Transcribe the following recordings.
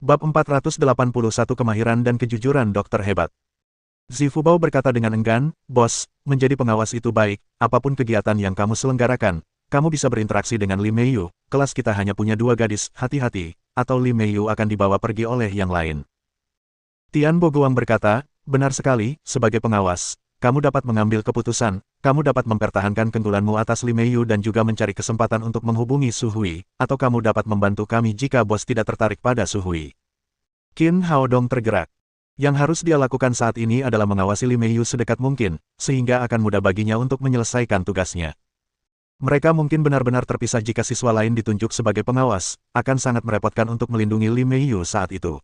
Bab 481 Kemahiran dan Kejujuran Dokter Hebat. Zifubao berkata dengan enggan, "Bos, menjadi pengawas itu baik, apapun kegiatan yang kamu selenggarakan, kamu bisa berinteraksi dengan Li Meiyu, kelas kita hanya punya 2 gadis, hati-hati, atau Li Meiyu akan dibawa pergi oleh yang lain." Tian Boguang berkata, "Benar sekali, sebagai pengawas, kamu dapat mengambil keputusan, kamu dapat mempertahankan keunggulanmu atas Li Meiyu dan juga mencari kesempatan untuk menghubungi Su Hui, atau kamu dapat membantu kami jika bos tidak tertarik pada Su Hui." Qin Haodong tergerak. Yang harus dia lakukan saat ini adalah mengawasi Li Meiyu sedekat mungkin, sehingga akan mudah baginya untuk menyelesaikan tugasnya. Mereka mungkin benar-benar terpisah jika siswa lain ditunjuk sebagai pengawas, akan sangat merepotkan untuk melindungi Li Meiyu saat itu.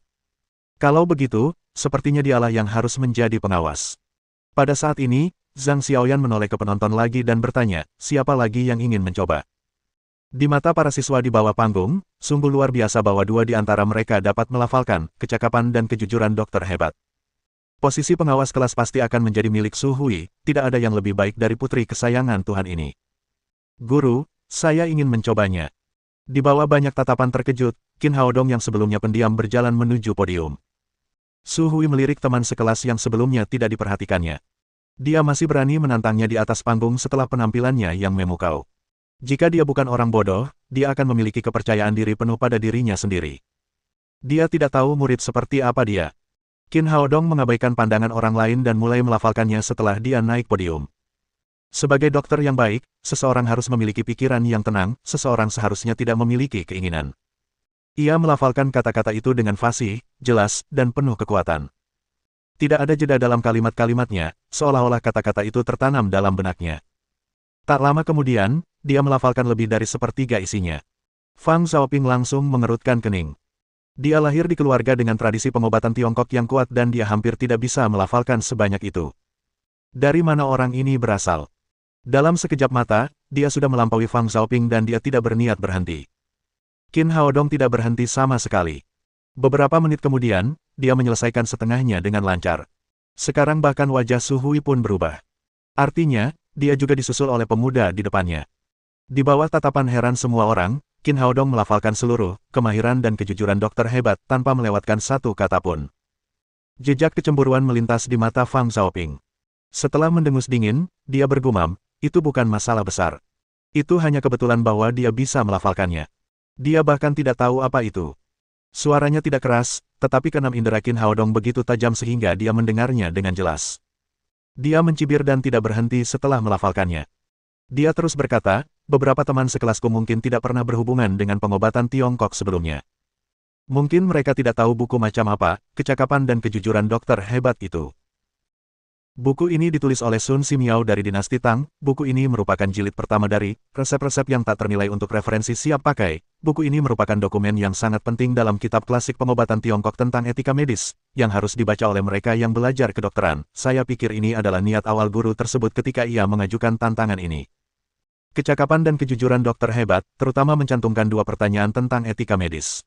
Kalau begitu, sepertinya dialah yang harus menjadi pengawas. Pada saat ini, Zhang Xiaoyan menoleh ke penonton lagi dan bertanya, siapa lagi yang ingin mencoba? Di mata para siswa di bawah panggung, sungguh luar biasa bahwa 2 di antara mereka dapat melafalkan kecakapan dan kejujuran dokter hebat. Posisi pengawas kelas pasti akan menjadi milik Su Hui, tidak ada yang lebih baik dari putri kesayangan Tuhan ini. "Guru, saya ingin mencobanya." Di bawah banyak tatapan terkejut, Qin Haodong yang sebelumnya pendiam berjalan menuju podium. Su Hui melirik teman sekelas yang sebelumnya tidak diperhatikannya. Dia masih berani menantangnya di atas panggung setelah penampilannya yang memukau. Jika dia bukan orang bodoh, dia akan memiliki kepercayaan diri penuh pada dirinya sendiri. Dia tidak tahu murid seperti apa dia. Qin Haodong mengabaikan pandangan orang lain dan mulai melafalkannya setelah dia naik podium. Sebagai dokter yang baik, seseorang harus memiliki pikiran yang tenang, seseorang seharusnya tidak memiliki keinginan. Ia melafalkan kata-kata itu dengan fasih, jelas, dan penuh kekuatan. Tidak ada jeda dalam kalimat-kalimatnya, seolah-olah kata-kata itu tertanam dalam benaknya. Tak lama kemudian, dia melafalkan lebih dari sepertiga isinya. Fang Xiaoping langsung mengerutkan kening. Dia lahir di keluarga dengan tradisi pengobatan Tiongkok yang kuat dan dia hampir tidak bisa melafalkan sebanyak itu. Dari mana orang ini berasal? Dalam sekejap mata, dia sudah melampaui Fang Xiaoping dan dia tidak berniat berhenti. Qin Haodong tidak berhenti sama sekali. Beberapa menit kemudian, dia menyelesaikan setengahnya dengan lancar. Sekarang bahkan wajah Su Hui pun berubah. Artinya, dia juga disusul oleh pemuda di depannya. Di bawah tatapan heran semua orang, Qin Haodong melafalkan seluruh kemahiran dan kejujuran dokter hebat tanpa melewatkan satu kata pun. Jejak kecemburuan melintas di mata Fang Xiaoping. Setelah mendengus dingin, dia bergumam, itu bukan masalah besar. Itu hanya kebetulan bahwa dia bisa melafalkannya. Dia bahkan tidak tahu apa itu. Suaranya tidak keras, tetapi keenam indera Qin Haodong begitu tajam sehingga dia mendengarnya dengan jelas. Dia mencibir dan tidak berhenti setelah melafalkannya. Dia terus berkata, beberapa teman sekelasku mungkin tidak pernah berhubungan dengan pengobatan Tiongkok sebelumnya. Mungkin mereka tidak tahu buku macam apa, kecakapan dan kejujuran dokter hebat itu. Buku ini ditulis oleh Sun Simiao dari dinasti Tang. Buku ini merupakan jilid pertama dari resep-resep yang tak ternilai untuk referensi siap pakai. Buku ini merupakan dokumen yang sangat penting dalam kitab klasik pengobatan Tiongkok tentang etika medis, yang harus dibaca oleh mereka yang belajar kedokteran. Saya pikir ini adalah niat awal guru tersebut ketika ia mengajukan tantangan ini. Kecakapan dan kejujuran dokter hebat, terutama mencantumkan 2 pertanyaan tentang etika medis.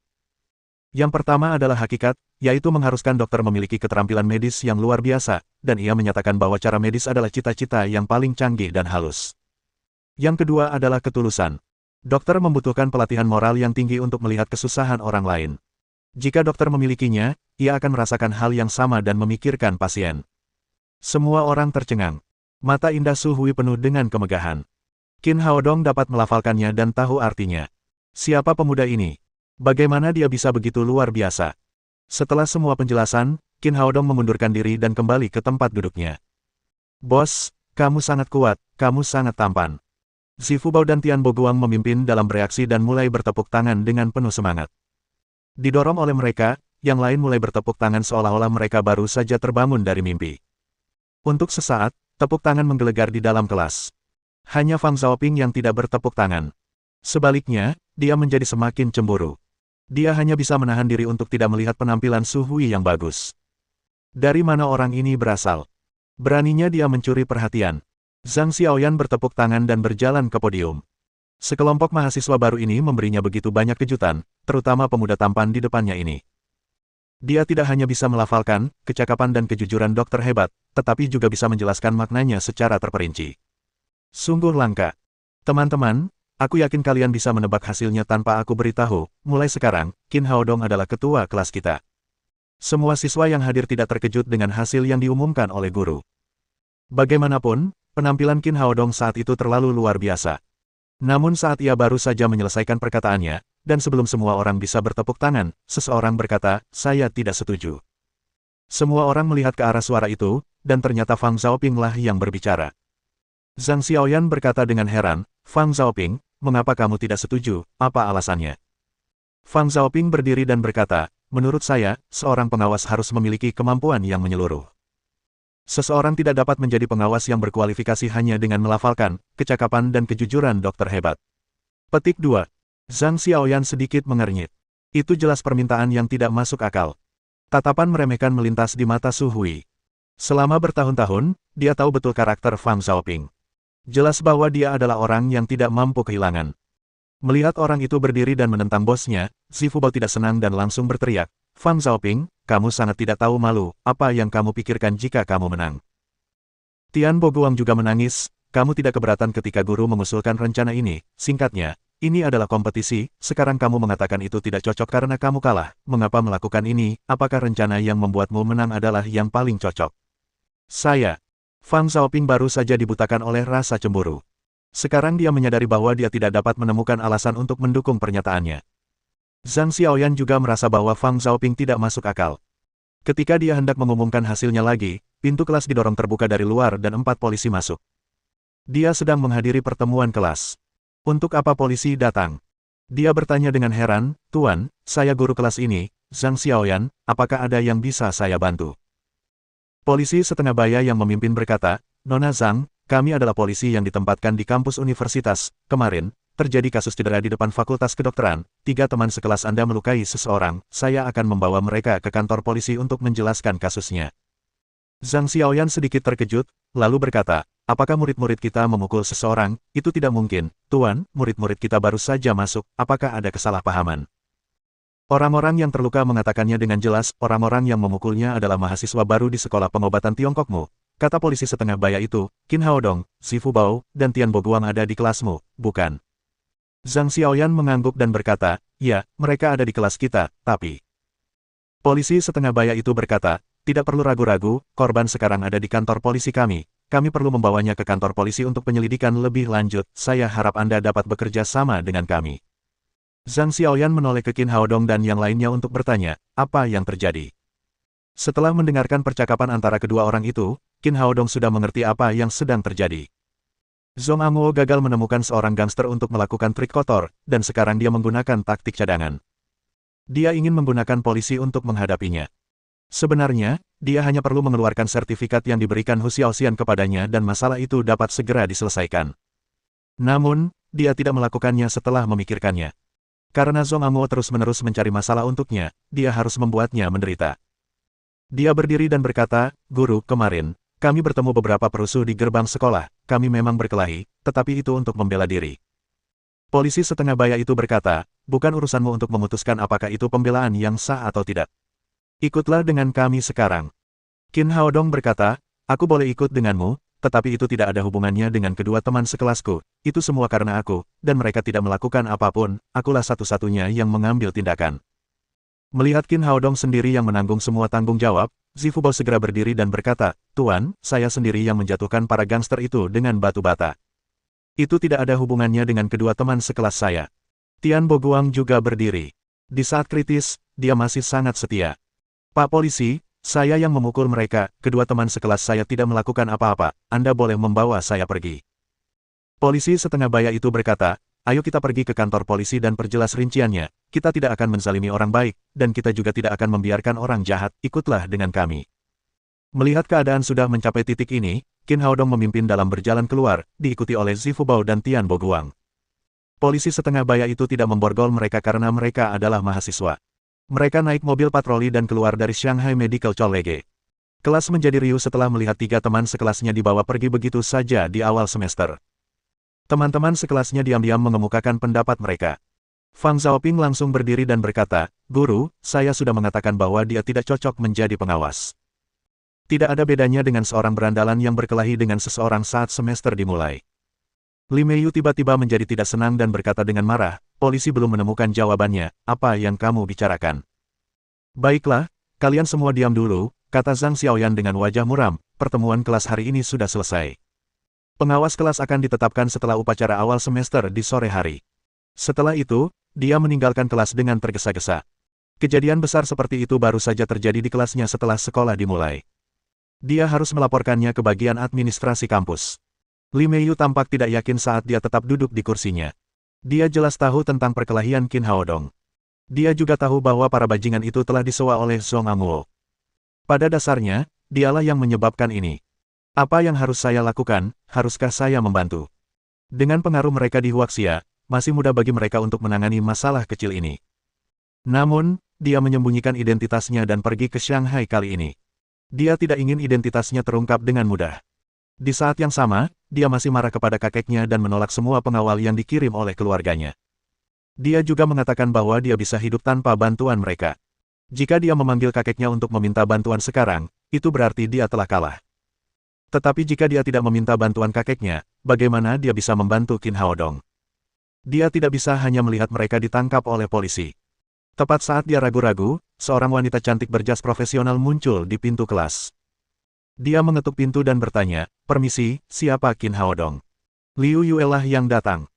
Yang pertama adalah hakikat, yaitu mengharuskan dokter memiliki keterampilan medis yang luar biasa, dan ia menyatakan bahwa cara medis adalah cita-cita yang paling canggih dan halus. Yang kedua adalah ketulusan. Dokter membutuhkan pelatihan moral yang tinggi untuk melihat kesusahan orang lain. Jika dokter memilikinya, ia akan merasakan hal yang sama dan memikirkan pasien. Semua orang tercengang. Mata indah Su Hui penuh dengan kemegahan. Qin Haodong dapat melafalkannya dan tahu artinya. Siapa pemuda ini? Bagaimana dia bisa begitu luar biasa? Setelah semua penjelasan, Qin Haodong mengundurkan diri dan kembali ke tempat duduknya. "Bos, kamu sangat kuat, kamu sangat tampan." Zifubao dan Tian Boguang memimpin dalam bereaksi dan mulai bertepuk tangan dengan penuh semangat. Didorong oleh mereka, yang lain mulai bertepuk tangan seolah-olah mereka baru saja terbangun dari mimpi. Untuk sesaat, tepuk tangan menggelegar di dalam kelas. Hanya Fang Xiaoping yang tidak bertepuk tangan. Sebaliknya, dia menjadi semakin cemburu. Dia hanya bisa menahan diri untuk tidak melihat penampilan Su Hui yang bagus. Dari mana orang ini berasal? Beraninya dia mencuri perhatian. Zhang Xiaoyan bertepuk tangan dan berjalan ke podium. Sekelompok mahasiswa baru ini memberinya begitu banyak kejutan, terutama pemuda tampan di depannya ini. Dia tidak hanya bisa melafalkan kecakapan dan kejujuran dokter hebat, tetapi juga bisa menjelaskan maknanya secara terperinci. Sungguh langka. Teman-teman, Aku yakin kalian bisa menebak hasilnya tanpa aku beritahu. Mulai sekarang, Qin Haodong adalah ketua kelas kita. Semua siswa yang hadir tidak terkejut dengan hasil yang diumumkan oleh guru. Bagaimanapun, penampilan Qin Haodong saat itu terlalu luar biasa. Namun saat ia baru saja menyelesaikan perkataannya, dan sebelum semua orang bisa bertepuk tangan, seseorang berkata, "Saya tidak setuju." Semua orang melihat ke arah suara itu, dan ternyata Fang Xiaoping lah yang berbicara. Zhang Xiaoyan berkata dengan heran, "Fang Xiaoping, mengapa kamu tidak setuju? Apa alasannya?" Fang Xiaoping berdiri dan berkata, "Menurut saya, seorang pengawas harus memiliki kemampuan yang menyeluruh. Seseorang tidak dapat menjadi pengawas yang berkualifikasi hanya dengan melafalkan kecakapan dan kejujuran dokter hebat." Petik 2. Zhang Xiaoyan sedikit mengernyit. Itu jelas permintaan yang tidak masuk akal. Tatapan meremehkan melintas di mata Su Hui. Selama bertahun-tahun, dia tahu betul karakter Fang Xiaoping. Jelas bahwa dia adalah orang yang tidak mampu kehilangan. Melihat orang itu berdiri dan menentang bosnya, Zifubao tidak senang dan langsung berteriak, "Fang Xiaoping, kamu sangat tidak tahu malu, apa yang kamu pikirkan jika kamu menang?" Tian Boguang juga menangis, "Kamu tidak keberatan ketika guru mengusulkan rencana ini, singkatnya, ini adalah kompetisi, sekarang kamu mengatakan itu tidak cocok karena kamu kalah, mengapa melakukan ini, apakah rencana yang membuatmu menang adalah yang paling cocok?" Saya. Fang Xiaoping baru saja dibutakan oleh rasa cemburu. Sekarang dia menyadari bahwa dia tidak dapat menemukan alasan untuk mendukung pernyataannya. Zhang Xiaoyan juga merasa bahwa Fang Xiaoping tidak masuk akal. Ketika dia hendak mengumumkan hasilnya lagi, pintu kelas didorong terbuka dari luar dan 4 polisi masuk. Dia sedang menghadiri pertemuan kelas. Untuk apa polisi datang? Dia bertanya dengan heran, "Tuan, saya guru kelas ini, Zhang Xiaoyan, apakah ada yang bisa saya bantu?" Polisi setengah baya yang memimpin berkata, "Nona Zhang, kami adalah polisi yang ditempatkan di kampus universitas. Kemarin, terjadi kasus cedera di depan fakultas kedokteran. 3 teman sekelas Anda melukai seseorang. Saya akan membawa mereka ke kantor polisi untuk menjelaskan kasusnya." Zhang Xiaoyan sedikit terkejut, lalu berkata, "Apakah murid-murid kita memukul seseorang? Itu tidak mungkin, Tuan, murid-murid kita baru saja masuk, apakah ada kesalahpahaman?" Orang-orang yang terluka mengatakannya dengan jelas, "Orang-orang yang memukulnya adalah mahasiswa baru di sekolah pengobatan Tiongkokmu," kata polisi setengah baya itu. "Qin Haodong, Zifubao, dan Tian Boguang ada di kelasmu, bukan?" Zhang Xiaoyan mengangguk dan berkata, "Ya, mereka ada di kelas kita, tapi..." Polisi setengah baya itu berkata, "Tidak perlu ragu-ragu, korban sekarang ada di kantor polisi kami. Kami perlu membawanya ke kantor polisi untuk penyelidikan lebih lanjut. Saya harap Anda dapat bekerja sama dengan kami." Zhang Xiaoyan menoleh ke Qin Haodong dan yang lainnya untuk bertanya, apa yang terjadi. Setelah mendengarkan percakapan antara kedua orang itu, Qin Haodong sudah mengerti apa yang sedang terjadi. Zhong Amuo gagal menemukan seorang gangster untuk melakukan trik kotor, dan sekarang dia menggunakan taktik cadangan. Dia ingin menggunakan polisi untuk menghadapinya. Sebenarnya, dia hanya perlu mengeluarkan sertifikat yang diberikan Hu Xiaoxian kepadanya dan masalah itu dapat segera diselesaikan. Namun, dia tidak melakukannya setelah memikirkannya. Karena Zhong Amuo terus-menerus mencari masalah untuknya, dia harus membuatnya menderita. Dia berdiri dan berkata, "Guru, kemarin, kami bertemu beberapa perusuh di gerbang sekolah, kami memang berkelahi, tetapi itu untuk membela diri." Polisi setengah baya itu berkata, "Bukan urusanmu untuk memutuskan apakah itu pembelaan yang sah atau tidak. Ikutlah dengan kami sekarang." Qin Haodong berkata, "Aku boleh ikut denganmu, tetapi itu tidak ada hubungannya dengan kedua teman sekelasku. Itu semua karena aku, dan mereka tidak melakukan apapun, akulah satu-satunya yang mengambil tindakan." Melihat Qin Haodong sendiri yang menanggung semua tanggung jawab, Zifubao segera berdiri dan berkata, "Tuan, saya sendiri yang menjatuhkan para gangster itu dengan batu bata. Itu tidak ada hubungannya dengan kedua teman sekelas saya." Tian Boguang juga berdiri. Di saat kritis, dia masih sangat setia. "Pak Polisi, saya yang memukul mereka, kedua teman sekelas saya tidak melakukan apa-apa, Anda boleh membawa saya pergi." Polisi setengah baya itu berkata, "Ayo kita pergi ke kantor polisi dan perjelas rinciannya, kita tidak akan menzalimi orang baik, dan kita juga tidak akan membiarkan orang jahat, ikutlah dengan kami." Melihat keadaan sudah mencapai titik ini, Qin Haodong memimpin dalam berjalan keluar, diikuti oleh Zifubao dan Tian Boguang. Polisi setengah baya itu tidak memborgol mereka karena mereka adalah mahasiswa. Mereka naik mobil patroli dan keluar dari Shanghai Medical College. Kelas menjadi riuh setelah melihat 3 teman sekelasnya dibawa pergi begitu saja di awal semester. Teman-teman sekelasnya diam-diam mengemukakan pendapat mereka. Fang Xiaoping langsung berdiri dan berkata, "Guru, saya sudah mengatakan bahwa dia tidak cocok menjadi pengawas. Tidak ada bedanya dengan seorang berandalan yang berkelahi dengan seseorang saat semester dimulai." Li Meiyu tiba-tiba menjadi tidak senang dan berkata dengan marah, polisi belum menemukan jawabannya, apa yang kamu bicarakan? Baiklah, kalian semua diam dulu, kata Zhang Xiaoyan dengan wajah muram, pertemuan kelas hari ini sudah selesai. Pengawas kelas akan ditetapkan setelah upacara awal semester di sore hari. Setelah itu, dia meninggalkan kelas dengan tergesa-gesa. Kejadian besar seperti itu baru saja terjadi di kelasnya setelah sekolah dimulai. Dia harus melaporkannya ke bagian administrasi kampus. Li Meiyu tampak tidak yakin saat dia tetap duduk di kursinya. Dia jelas tahu tentang perkelahian Qin Haodong. Dia juga tahu bahwa para bajingan itu telah disewa oleh Zhong Amuo. Pada dasarnya, dialah yang menyebabkan ini. Apa yang harus saya lakukan? Haruskah saya membantu? Dengan pengaruh mereka di Huaxia, masih mudah bagi mereka untuk menangani masalah kecil ini. Namun, dia menyembunyikan identitasnya dan pergi ke Shanghai kali ini. Dia tidak ingin identitasnya terungkap dengan mudah. Di saat yang sama, dia masih marah kepada kakeknya dan menolak semua pengawal yang dikirim oleh keluarganya. Dia juga mengatakan bahwa dia bisa hidup tanpa bantuan mereka. Jika dia memanggil kakeknya untuk meminta bantuan sekarang, itu berarti dia telah kalah. Tetapi jika dia tidak meminta bantuan kakeknya, bagaimana dia bisa membantu Qin Haodong? Dia tidak bisa hanya melihat mereka ditangkap oleh polisi. Tepat saat dia ragu-ragu, seorang wanita cantik berjas profesional muncul di pintu kelas. Dia mengetuk pintu dan bertanya, permisi, siapa Qin Haodong? Liu Yue lah yang datang.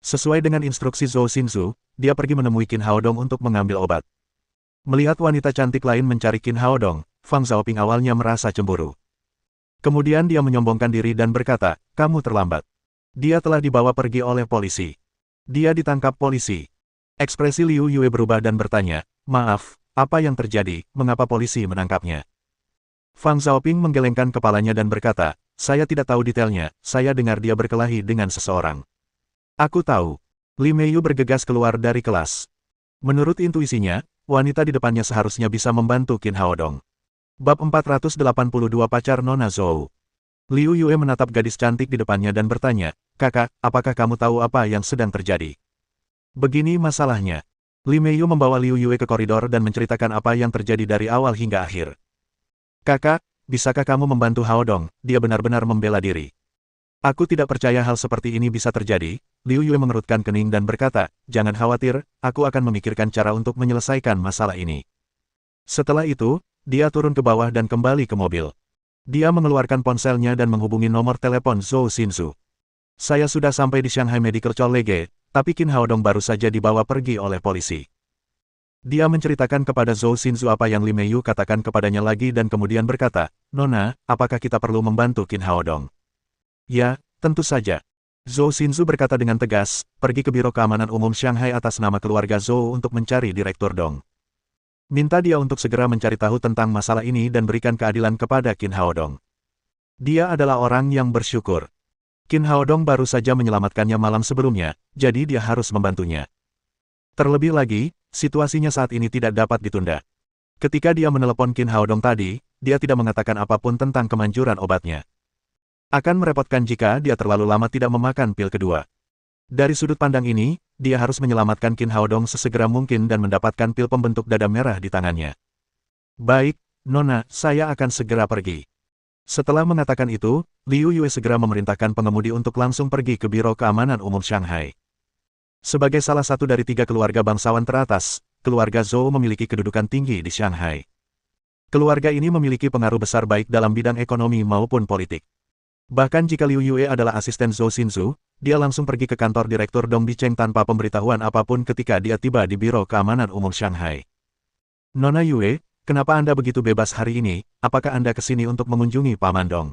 Sesuai dengan instruksi Zhou Xinzu, dia pergi menemui Qin Haodong untuk mengambil obat. Melihat wanita cantik lain mencari Qin Haodong, Fang Xiaoping awalnya merasa cemburu. Kemudian dia menyombongkan diri dan berkata, kamu terlambat. Dia telah dibawa pergi oleh polisi. Dia ditangkap polisi. Ekspresi Liu Yue berubah dan bertanya, maaf, apa yang terjadi, mengapa polisi menangkapnya? Fang Xiaoping menggelengkan kepalanya dan berkata, saya tidak tahu detailnya, saya dengar dia berkelahi dengan seseorang. Aku tahu. Li Meiyu bergegas keluar dari kelas. Menurut intuisinya, wanita di depannya seharusnya bisa membantu Qin Haodong. Bab 482 Pacar Nona Zhou. Liu Yue menatap gadis cantik di depannya dan bertanya, kakak, apakah kamu tahu apa yang sedang terjadi? Begini masalahnya. Li Meiyu membawa Liu Yue ke koridor dan menceritakan apa yang terjadi dari awal hingga akhir. Kakak, bisakah kamu membantu Haodong? Dia benar-benar membela diri. Aku tidak percaya hal seperti ini bisa terjadi. Liu Yue mengerutkan kening dan berkata, jangan khawatir, aku akan memikirkan cara untuk menyelesaikan masalah ini. Setelah itu, dia turun ke bawah dan kembali ke mobil. Dia mengeluarkan ponselnya dan menghubungi nomor telepon Zhou Xinzu. Saya sudah sampai di Shanghai Medical College, tapi Qin Haodong baru saja dibawa pergi oleh polisi. Dia menceritakan kepada Zhou Xinzu apa yang Li Meiyu katakan kepadanya lagi dan kemudian berkata, Nona, apakah kita perlu membantu Qin Haodong? Ya, tentu saja. Zhou Xinzu berkata dengan tegas, pergi ke Biro Keamanan Umum Shanghai atas nama keluarga Zhou untuk mencari Direktur Dong. Minta dia untuk segera mencari tahu tentang masalah ini dan berikan keadilan kepada Qin Haodong. Dia adalah orang yang bersyukur. Qin Haodong baru saja menyelamatkannya malam sebelumnya, jadi dia harus membantunya. Terlebih lagi, situasinya saat ini tidak dapat ditunda. Ketika dia menelepon Qin Haodong tadi, dia tidak mengatakan apapun tentang kemanjuran obatnya. Akan merepotkan jika dia terlalu lama tidak memakan pil kedua. Dari sudut pandang ini, dia harus menyelamatkan Qin Haodong sesegera mungkin dan mendapatkan pil pembentuk dada merah di tangannya. Baik, Nona, saya akan segera pergi. Setelah mengatakan itu, Liu Yue segera memerintahkan pengemudi untuk langsung pergi ke Biro Keamanan Umum Shanghai. Sebagai salah satu dari 3 keluarga bangsawan teratas, keluarga Zhou memiliki kedudukan tinggi di Shanghai. Keluarga ini memiliki pengaruh besar baik dalam bidang ekonomi maupun politik. Bahkan jika Liu Yue adalah asisten Zhou Xinzu, dia langsung pergi ke kantor Direktur Dong Bicheng tanpa pemberitahuan apapun ketika dia tiba di Biro Keamanan Umum Shanghai. Nona Yue, kenapa Anda begitu bebas hari ini? Apakah Anda kesini untuk mengunjungi Paman Dong?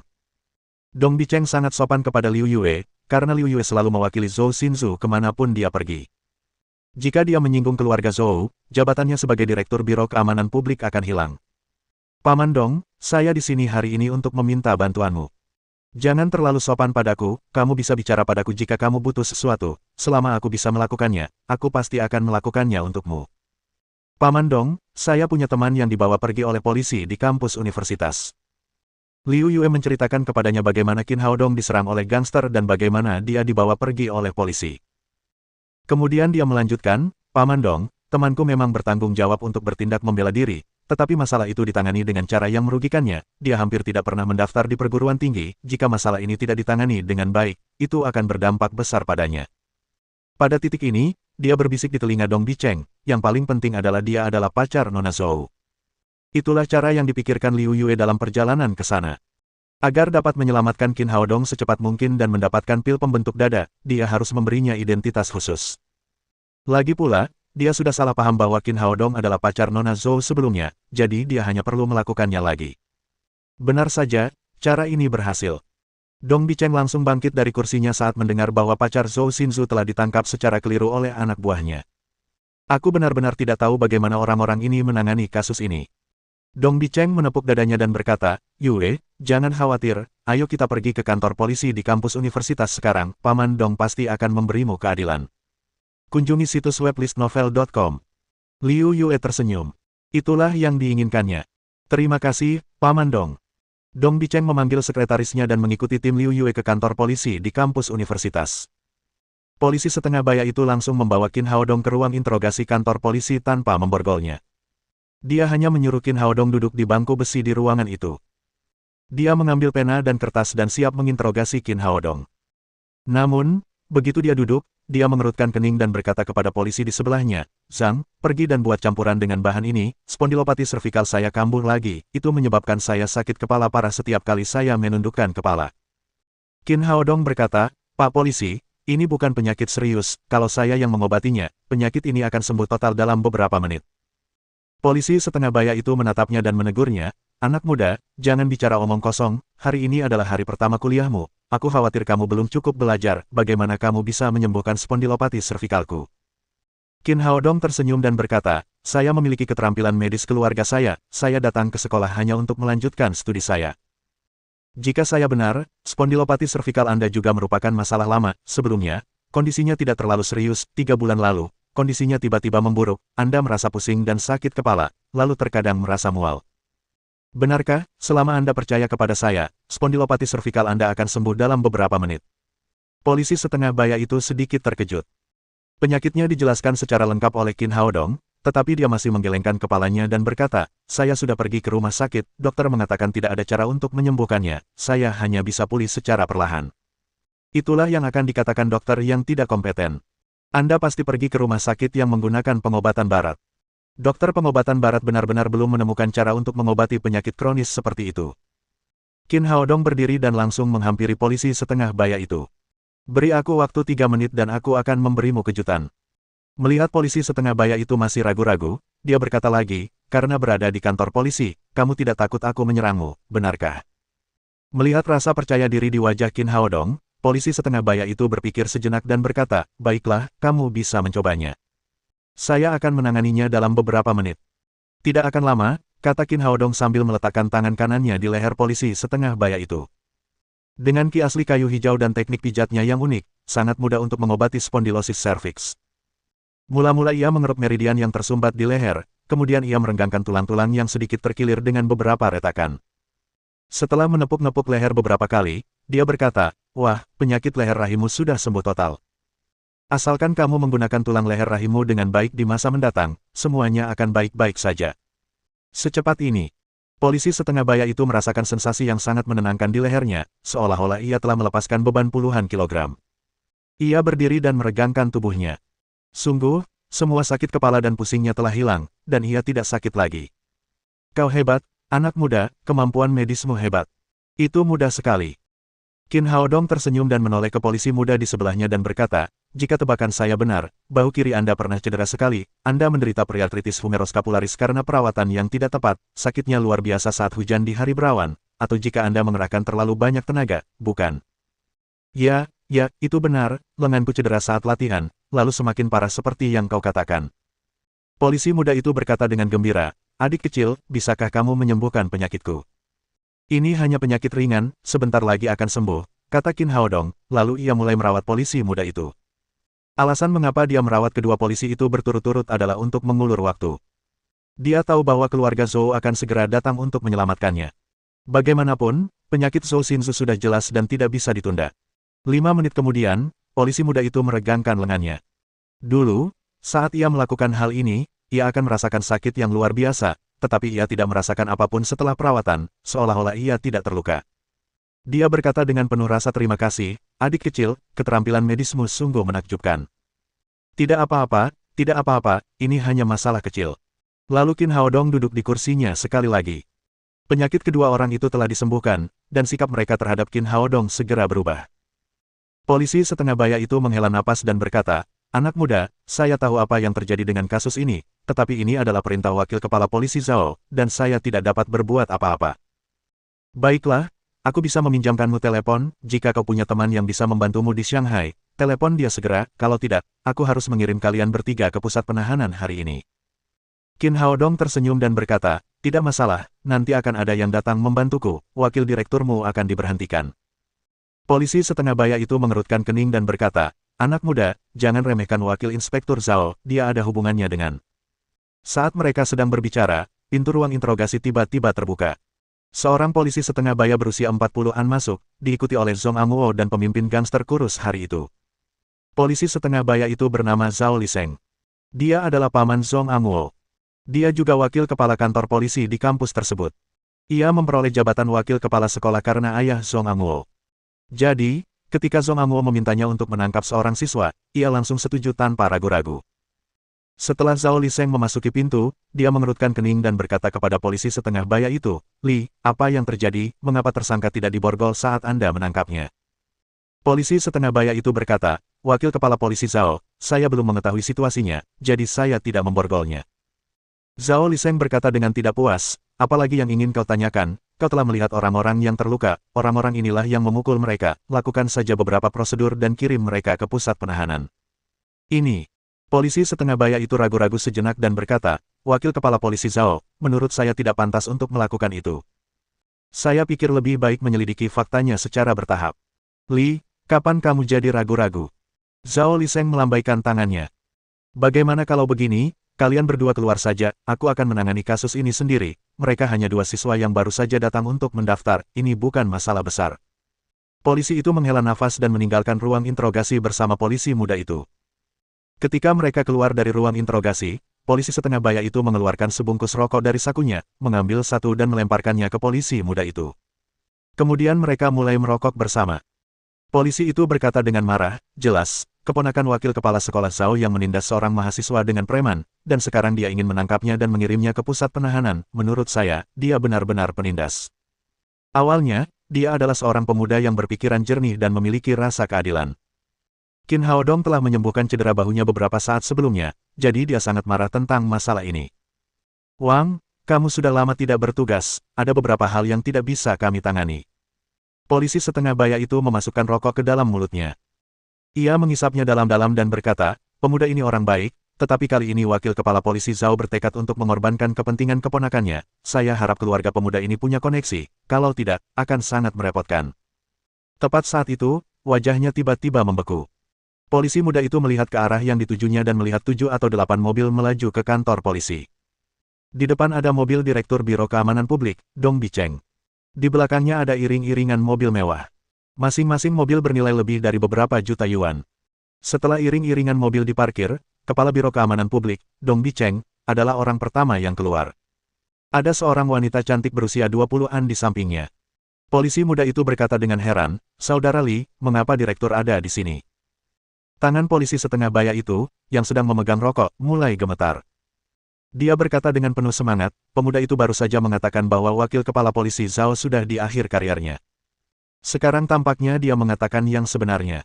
Dong Bicheng sangat sopan kepada Liu Yue, karena Liu Yue selalu mewakili Zhou Xinzu kemanapun dia pergi. Jika dia menyinggung keluarga Zhou, jabatannya sebagai Direktur Biro Keamanan Publik akan hilang. Paman Dong, saya di sini hari ini untuk meminta bantuanmu. Jangan terlalu sopan padaku, kamu bisa bicara padaku jika kamu butuh sesuatu, selama aku bisa melakukannya, aku pasti akan melakukannya untukmu. Paman Dong, saya punya teman yang dibawa pergi oleh polisi di kampus universitas. Liu Yue menceritakan kepadanya bagaimana Qin Haodong diserang oleh gangster dan bagaimana dia dibawa pergi oleh polisi. Kemudian dia melanjutkan, Paman Dong, temanku memang bertanggung jawab untuk bertindak membela diri, tetapi masalah itu ditangani dengan cara yang merugikannya, dia hampir tidak pernah mendaftar di perguruan tinggi, jika masalah ini tidak ditangani dengan baik, itu akan berdampak besar padanya. Pada titik ini, dia berbisik di telinga Dong Bicheng, yang paling penting adalah dia adalah pacar Nona Zhou. Itulah cara yang dipikirkan Liu Yue dalam perjalanan ke sana. Agar dapat menyelamatkan Qin Haodong secepat mungkin dan mendapatkan pil pembentuk dada, dia harus memberinya identitas khusus. Lagi pula, dia sudah salah paham bahwa Qin Haodong adalah pacar Nona Zhou sebelumnya, jadi dia hanya perlu melakukannya lagi. Benar saja, cara ini berhasil. Dong Bicheng langsung bangkit dari kursinya saat mendengar bahwa pacar Zhou Xinzu telah ditangkap secara keliru oleh anak buahnya. Aku benar-benar tidak tahu bagaimana orang-orang ini menangani kasus ini. Dong Bicheng menepuk dadanya dan berkata, Yue, jangan khawatir, ayo kita pergi ke kantor polisi di kampus universitas sekarang, Paman Dong pasti akan memberimu keadilan. Kunjungi situs web listnovel.com. Liu Yue tersenyum. Itulah yang diinginkannya. Terima kasih, Paman Dong. Dong Bicheng memanggil sekretarisnya dan mengikuti tim Liu Yue ke kantor polisi di kampus universitas. Polisi setengah baya itu langsung membawa Qin Haodong ke ruang interogasi kantor polisi tanpa memborgolnya. Dia hanya menyuruh Qin Haodong duduk di bangku besi di ruangan itu. Dia mengambil pena dan kertas dan siap menginterogasi Qin Haodong. Namun, begitu dia duduk, dia mengerutkan kening dan berkata kepada polisi di sebelahnya, Zhang, pergi dan buat campuran dengan bahan ini, spondilopati servikal saya kambuh lagi, itu menyebabkan saya sakit kepala parah setiap kali saya menundukkan kepala. Qin Haodong berkata, Pak Polisi, ini bukan penyakit serius, kalau saya yang mengobatinya, penyakit ini akan sembuh total dalam beberapa menit. Polisi setengah baya itu menatapnya dan menegurnya, anak muda, jangan bicara omong kosong, hari ini adalah hari pertama kuliahmu. Aku khawatir kamu belum cukup belajar, bagaimana kamu bisa menyembuhkan spondilopati servikalku. Qin Haodong tersenyum dan berkata, saya memiliki keterampilan medis keluarga saya datang ke sekolah hanya untuk melanjutkan studi saya. Jika saya benar, spondilopati servikal Anda juga merupakan masalah lama, sebelumnya, kondisinya tidak terlalu serius, 3 bulan lalu, kondisinya tiba-tiba memburuk, Anda merasa pusing dan sakit kepala, lalu terkadang merasa mual. Benarkah, selama Anda percaya kepada saya, spondilopati servikal Anda akan sembuh dalam beberapa menit? Polisi setengah baya itu sedikit terkejut. Penyakitnya dijelaskan secara lengkap oleh Qin Haodong, tetapi dia masih menggelengkan kepalanya dan berkata, saya sudah pergi ke rumah sakit, dokter mengatakan tidak ada cara untuk menyembuhkannya, saya hanya bisa pulih secara perlahan. Itulah yang akan dikatakan dokter yang tidak kompeten. Anda pasti pergi ke rumah sakit yang menggunakan pengobatan barat. Dokter pengobatan barat benar-benar belum menemukan cara untuk mengobati penyakit kronis seperti itu. Qin Haodong berdiri dan langsung menghampiri polisi setengah baya itu. Beri aku waktu 3 menit dan aku akan memberimu kejutan. Melihat polisi setengah baya itu masih ragu-ragu, dia berkata lagi, karena berada di kantor polisi, kamu tidak takut aku menyerangmu, benarkah? Melihat rasa percaya diri di wajah Qin Haodong, polisi setengah baya itu berpikir sejenak dan berkata, baiklah, kamu bisa mencobanya. Saya akan menanganinya dalam beberapa menit. Tidak akan lama, kata Qin Haodong sambil meletakkan tangan kanannya di leher polisi setengah baya itu. Dengan ki asli kayu hijau dan teknik pijatnya yang unik, sangat mudah untuk mengobati spondilosis cervix. Mula-mula ia mengeruk meridian yang tersumbat di leher, kemudian ia merenggangkan tulang-tulang yang sedikit terkilir dengan beberapa retakan. Setelah menepuk-nepuk leher beberapa kali, dia berkata, wah, penyakit leher rahimmu sudah sembuh total. Asalkan kamu menggunakan tulang leher rahimmu dengan baik di masa mendatang, semuanya akan baik-baik saja. Secepat ini, polisi setengah baya itu merasakan sensasi yang sangat menenangkan di lehernya, seolah-olah ia telah melepaskan beban puluhan kilogram. Ia berdiri dan meregangkan tubuhnya. Sungguh, semua sakit kepala dan pusingnya telah hilang, dan ia tidak sakit lagi. Kau hebat, anak muda, kemampuan medismu hebat. Itu mudah sekali. Qin Haodong tersenyum dan menoleh ke polisi muda di sebelahnya dan berkata, jika tebakan saya benar, bahu kiri Anda pernah cedera sekali, Anda menderita periartritis humeroscapularis karena perawatan yang tidak tepat, sakitnya luar biasa saat hujan di hari berawan, atau jika Anda mengerahkan terlalu banyak tenaga, bukan? Ya, itu benar, lenganku cedera saat latihan, lalu semakin parah seperti yang kau katakan. Polisi muda itu berkata dengan gembira, adik kecil, bisakah kamu menyembuhkan penyakitku? Ini hanya penyakit ringan, sebentar lagi akan sembuh, kata Qin Haodong, lalu ia mulai merawat polisi muda itu. Alasan mengapa dia merawat kedua polisi itu berturut-turut adalah untuk mengulur waktu. Dia tahu bahwa keluarga Zhou akan segera datang untuk menyelamatkannya. Bagaimanapun, penyakit Zhou Xinzu sudah jelas dan tidak bisa ditunda. 5 menit kemudian, polisi muda itu meregangkan lengannya. Dulu, saat ia melakukan hal ini, ia akan merasakan sakit yang luar biasa, tetapi ia tidak merasakan apapun setelah perawatan, seolah-olah ia tidak terluka. Dia berkata dengan penuh rasa terima kasih, adik kecil, keterampilan medismu sungguh menakjubkan. Tidak apa-apa, tidak apa-apa, ini hanya masalah kecil. Lalu Qin Haodong duduk di kursinya sekali lagi. Penyakit kedua orang itu telah disembuhkan, dan sikap mereka terhadap Qin Haodong segera berubah. Polisi setengah baya itu menghela napas dan berkata, anak muda, saya tahu apa yang terjadi dengan kasus ini, tetapi ini adalah perintah wakil kepala polisi Zhao, dan saya tidak dapat berbuat apa-apa. Baiklah, aku bisa meminjamkanmu telepon, jika kau punya teman yang bisa membantumu di Shanghai, telepon dia segera, kalau tidak, aku harus mengirim kalian bertiga ke pusat penahanan hari ini. Qin Haodong tersenyum dan berkata, tidak masalah, nanti akan ada yang datang membantuku, wakil direkturmu akan diberhentikan. Polisi setengah baya itu mengerutkan kening dan berkata, anak muda, jangan remehkan wakil inspektur Zhao, dia ada hubungannya dengan. Saat mereka sedang berbicara, pintu ruang interogasi tiba-tiba terbuka. Seorang polisi setengah baya berusia 40-an masuk, diikuti oleh Zhong Amuo dan pemimpin gangster kurus hari itu. Polisi setengah baya itu bernama Zhao Liseng. Dia adalah paman Zhong Amuo. Dia juga wakil kepala kantor polisi di kampus tersebut. Ia memperoleh jabatan wakil kepala sekolah karena ayah Zhong Amuo. Jadi, ketika Zhong Amuo memintanya untuk menangkap seorang siswa, ia langsung setuju tanpa ragu-ragu. Setelah Zhao Liseng memasuki pintu, dia mengerutkan kening dan berkata kepada polisi setengah baya itu, Li, apa yang terjadi, mengapa tersangka tidak diborgol saat Anda menangkapnya? Polisi setengah baya itu berkata, wakil kepala polisi Zhao, saya belum mengetahui situasinya, jadi saya tidak memborgolnya. Zhao Liseng berkata dengan tidak puas, apalagi yang ingin kau tanyakan, kau telah melihat orang-orang yang terluka, orang-orang inilah yang memukul mereka, lakukan saja beberapa prosedur dan kirim mereka ke pusat penahanan. Ini. Polisi setengah baya itu ragu-ragu sejenak dan berkata, wakil kepala polisi Zhao, menurut saya tidak pantas untuk melakukan itu. Saya pikir lebih baik menyelidiki faktanya secara bertahap. Li, kapan kamu jadi ragu-ragu? Zhao Liseng melambaikan tangannya. Bagaimana kalau begini, kalian berdua keluar saja, aku akan menangani kasus ini sendiri, mereka hanya dua siswa yang baru saja datang untuk mendaftar, ini bukan masalah besar. Polisi itu menghela nafas dan meninggalkan ruang interogasi bersama polisi muda itu. Ketika mereka keluar dari ruang interogasi, polisi setengah baya itu mengeluarkan sebungkus rokok dari sakunya, mengambil satu dan melemparkannya ke polisi muda itu. Kemudian mereka mulai merokok bersama. Polisi itu berkata dengan marah, jelas, keponakan wakil kepala sekolah Zhao yang menindas seorang mahasiswa dengan preman, dan sekarang dia ingin menangkapnya dan mengirimnya ke pusat penahanan, menurut saya, dia benar-benar penindas. Awalnya, dia adalah seorang pemuda yang berpikiran jernih dan memiliki rasa keadilan. Qin Haodong telah menyembuhkan cedera bahunya beberapa saat sebelumnya, jadi dia sangat marah tentang masalah ini. Wang, kamu sudah lama tidak bertugas, ada beberapa hal yang tidak bisa kami tangani. Polisi setengah baya itu memasukkan rokok ke dalam mulutnya. Ia mengisapnya dalam-dalam dan berkata, pemuda ini orang baik, tetapi kali ini wakil kepala polisi Zhao bertekad untuk mengorbankan kepentingan keponakannya, saya harap keluarga pemuda ini punya koneksi, kalau tidak, akan sangat merepotkan. Tepat saat itu, wajahnya tiba-tiba membeku. Polisi muda itu melihat ke arah yang ditujunya dan melihat 7 atau 8 mobil melaju ke kantor polisi. Di depan ada mobil Direktur Biro Keamanan Publik, Dong Bicheng. Di belakangnya ada iring-iringan mobil mewah. Masing-masing mobil bernilai lebih dari beberapa juta yuan. Setelah iring-iringan mobil diparkir, Kepala Biro Keamanan Publik, Dong Bicheng, adalah orang pertama yang keluar. Ada seorang wanita cantik berusia 20-an di sampingnya. Polisi muda itu berkata dengan heran, Saudara Li, mengapa direktur ada di sini? Tangan polisi setengah baya itu, yang sedang memegang rokok, mulai gemetar. Dia berkata dengan penuh semangat, pemuda itu baru saja mengatakan bahwa wakil kepala polisi Zhao sudah di akhir karirnya. Sekarang tampaknya dia mengatakan yang sebenarnya.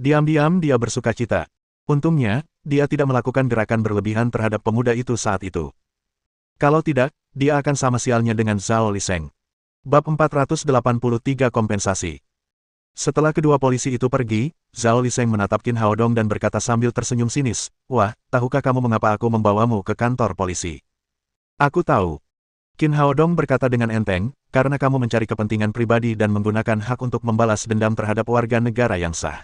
Diam-diam dia bersukacita. Untungnya, dia tidak melakukan gerakan berlebihan terhadap pemuda itu saat itu. Kalau tidak, dia akan sama sialnya dengan Zhao Liseng. Bab 483 Kompensasi. Setelah kedua polisi itu pergi, Zhao Liseng menatap Qin Haodong dan berkata sambil tersenyum sinis, wah, tahukah kamu mengapa aku membawamu ke kantor polisi? Aku tahu. Qin Haodong berkata dengan enteng, karena kamu mencari kepentingan pribadi dan menggunakan hak untuk membalas dendam terhadap warga negara yang sah.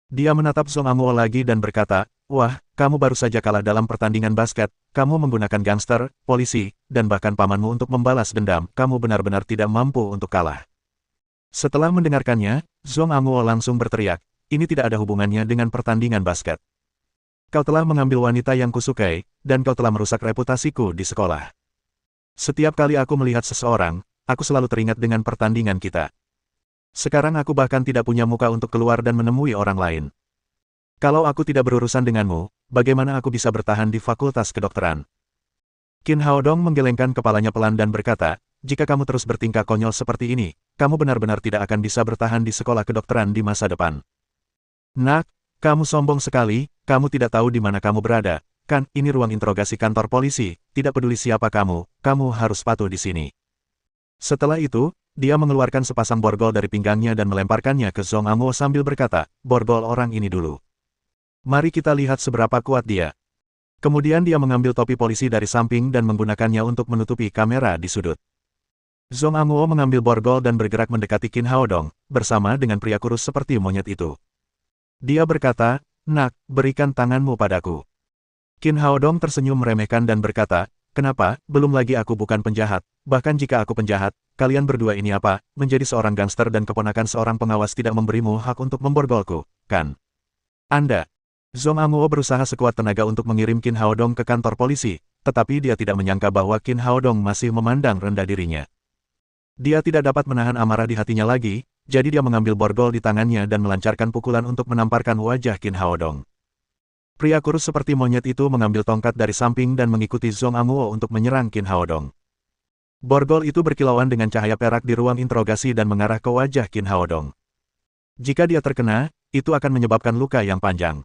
Dia menatap Zhong Amuo lagi dan berkata, wah, kamu baru saja kalah dalam pertandingan basket, kamu menggunakan gangster, polisi, dan bahkan pamanmu untuk membalas dendam, kamu benar-benar tidak mampu untuk kalah. Setelah mendengarkannya, Zhong Amuo langsung berteriak, ini tidak ada hubungannya dengan pertandingan basket. Kau telah mengambil wanita yang kusukai, dan kau telah merusak reputasiku di sekolah. Setiap kali aku melihat seseorang, aku selalu teringat dengan pertandingan kita. Sekarang aku bahkan tidak punya muka untuk keluar dan menemui orang lain. Kalau aku tidak berurusan denganmu, bagaimana aku bisa bertahan di fakultas kedokteran? Qin Haodong menggelengkan kepalanya pelan dan berkata, jika kamu terus bertingkah konyol seperti ini, kamu benar-benar tidak akan bisa bertahan di sekolah kedokteran di masa depan. Nak, kamu sombong sekali, kamu tidak tahu di mana kamu berada, kan, ini ruang interogasi kantor polisi, tidak peduli siapa kamu harus patuh di sini. Setelah itu, dia mengeluarkan sepasang borgol dari pinggangnya dan melemparkannya ke Zhong Amo sambil berkata, borgol orang ini dulu. Mari kita lihat seberapa kuat dia. Kemudian dia mengambil topi polisi dari samping dan menggunakannya untuk menutupi kamera di sudut. Zhong Amo mengambil borgol dan bergerak mendekati Qin Haodong, bersama dengan pria kurus seperti monyet itu. Dia berkata, nak, berikan tanganmu padaku. Qin Haodong tersenyum meremehkan dan berkata, kenapa, belum lagi aku bukan penjahat, bahkan jika aku penjahat, kalian berdua ini apa, menjadi seorang gangster dan keponakan seorang pengawas tidak memberimu hak untuk memborgolku, kan? Anda. Zhong Amo berusaha sekuat tenaga untuk mengirim Qin Haodong ke kantor polisi, tetapi dia tidak menyangka bahwa Qin Haodong masih memandang rendah dirinya. Dia tidak dapat menahan amarah di hatinya lagi, jadi dia mengambil borgol di tangannya dan melancarkan pukulan untuk menamparkan wajah Qin Haodong. Pria kurus seperti monyet itu mengambil tongkat dari samping dan mengikuti Zhong Amo untuk menyerang Qin Haodong. Borgol itu berkilauan dengan cahaya perak di ruang interogasi dan mengarah ke wajah Qin Haodong. Jika dia terkena, itu akan menyebabkan luka yang panjang.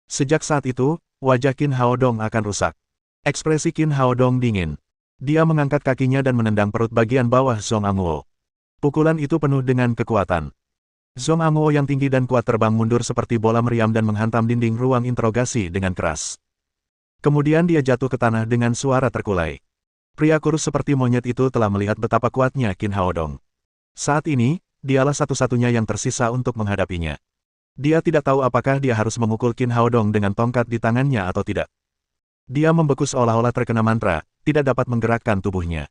Sejak saat itu, wajah Qin Haodong akan rusak. Ekspresi Qin Haodong dingin. Dia mengangkat kakinya dan menendang perut bagian bawah Zhong Amo. Pukulan itu penuh dengan kekuatan. Zhong Amo yang tinggi dan kuat terbang mundur seperti bola meriam dan menghantam dinding ruang interogasi dengan keras. Kemudian dia jatuh ke tanah dengan suara terkulai. Pria kurus seperti monyet itu telah melihat betapa kuatnya Qin Haodong. Saat ini, dialah satu-satunya yang tersisa untuk menghadapinya. Dia tidak tahu apakah dia harus memukul Qin Haodong dengan tongkat di tangannya atau tidak. Dia membeku seolah-olah terkena mantra, tidak dapat menggerakkan tubuhnya.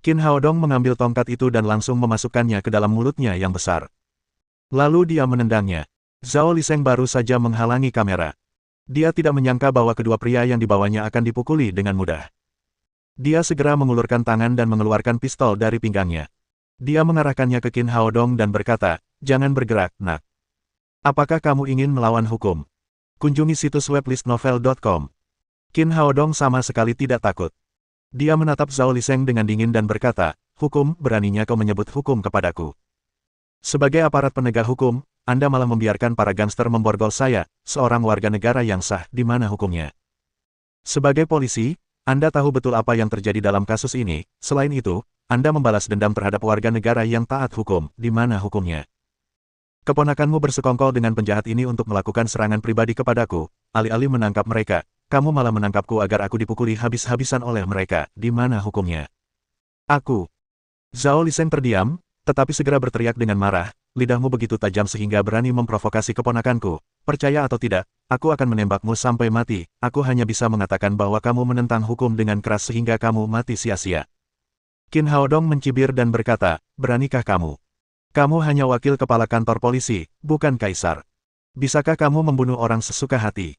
Qin Haodong mengambil tongkat itu dan langsung memasukkannya ke dalam mulutnya yang besar. Lalu dia menendangnya. Zhao Liseng baru saja menghalangi kamera. Dia tidak menyangka bahwa kedua pria yang dibawanya akan dipukuli dengan mudah. Dia segera mengulurkan tangan dan mengeluarkan pistol dari pinggangnya. Dia mengarahkannya ke Qin Haodong dan berkata, jangan bergerak, nak. Apakah kamu ingin melawan hukum? Kunjungi situs web listnovel.com. Qin Haodong sama sekali tidak takut. Dia menatap Zhao Liseng dengan dingin dan berkata, hukum, beraninya kau menyebut hukum kepadaku. Sebagai aparat penegak hukum, Anda malah membiarkan para gangster memborgol saya, seorang warga negara yang sah, di mana hukumnya? Sebagai polisi, Anda tahu betul apa yang terjadi dalam kasus ini, selain itu, Anda membalas dendam terhadap warga negara yang taat hukum, di mana hukumnya? Keponakanmu bersekongkol dengan penjahat ini untuk melakukan serangan pribadi kepadaku, alih-alih menangkap mereka, kamu malah menangkapku agar aku dipukuli habis-habisan oleh mereka, di mana hukumnya? Aku. Zhao Liseng terdiam, tetapi segera berteriak dengan marah, lidahmu begitu tajam sehingga berani memprovokasi keponakanku, percaya atau tidak, aku akan menembakmu sampai mati, aku hanya bisa mengatakan bahwa kamu menentang hukum dengan keras sehingga kamu mati sia-sia. Qin Haodong mencibir dan berkata, beranikah kamu? Kamu hanya wakil kepala kantor polisi, bukan kaisar. Bisakah kamu membunuh orang sesuka hati?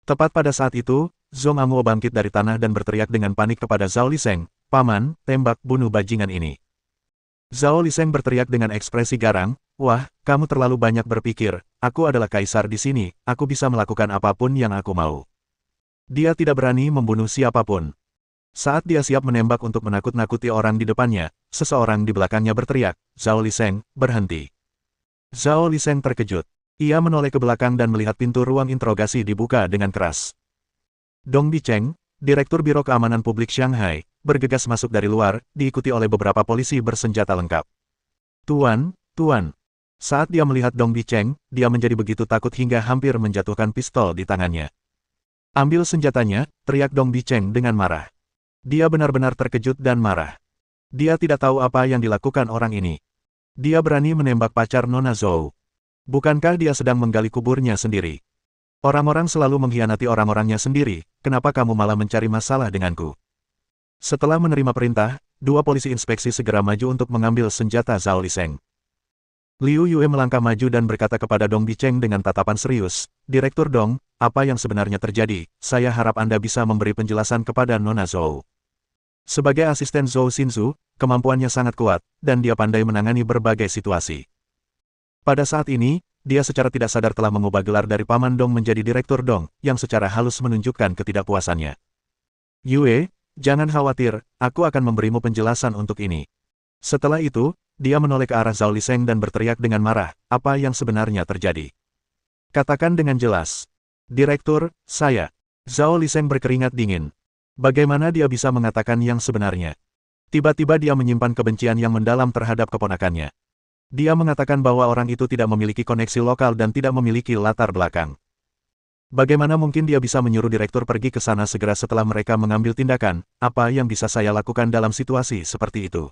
Tepat pada saat itu, Zhong Amo bangkit dari tanah dan berteriak dengan panik kepada Zhao Liseng, paman, tembak bunuh bajingan ini. Zhao Liseng berteriak dengan ekspresi garang, wah, kamu terlalu banyak berpikir, aku adalah kaisar di sini, aku bisa melakukan apapun yang aku mau. Dia tidak berani membunuh siapapun. Saat dia siap menembak untuk menakut-nakuti orang di depannya, seseorang di belakangnya berteriak, Zhao Liseng, berhenti. Zhao Liseng terkejut. Ia menoleh ke belakang dan melihat pintu ruang interogasi dibuka dengan keras. Dong Bicheng, Direktur Biro Keamanan Publik Shanghai, bergegas masuk dari luar, diikuti oleh beberapa polisi bersenjata lengkap. Tuan. Saat dia melihat Dong Bicheng, dia menjadi begitu takut hingga hampir menjatuhkan pistol di tangannya. Ambil senjatanya, teriak Dong Bicheng dengan marah. Dia benar-benar terkejut dan marah. Dia tidak tahu apa yang dilakukan orang ini. Dia berani menembak pacar Nona Zhou. Bukankah dia sedang menggali kuburnya sendiri? Orang-orang selalu mengkhianati orang-orangnya sendiri, kenapa kamu malah mencari masalah denganku? Setelah menerima perintah, dua polisi inspeksi segera maju untuk mengambil senjata Zhao Liseng. Liu Yue melangkah maju dan berkata kepada Dong Bicheng dengan tatapan serius, Direktur Dong, apa yang sebenarnya terjadi? Saya harap Anda bisa memberi penjelasan kepada Nona Zhou. Sebagai asisten Zhou Xinzu, kemampuannya sangat kuat, dan dia pandai menangani berbagai situasi. Pada saat ini, dia secara tidak sadar telah mengubah gelar dari Paman Dong menjadi Direktur Dong, yang secara halus menunjukkan ketidakpuasannya. Yue, jangan khawatir, aku akan memberimu penjelasan untuk ini. Setelah itu, dia menoleh ke arah Zhao Liseng dan berteriak dengan marah, apa yang sebenarnya terjadi? Katakan dengan jelas. Direktur, saya. Zhao Liseng berkeringat dingin. Bagaimana dia bisa mengatakan yang sebenarnya? Tiba-tiba dia menyimpan kebencian yang mendalam terhadap keponakannya. Dia mengatakan bahwa orang itu tidak memiliki koneksi lokal dan tidak memiliki latar belakang. Bagaimana mungkin dia bisa menyuruh direktur pergi ke sana segera setelah mereka mengambil tindakan? Apa yang bisa saya lakukan dalam situasi seperti itu?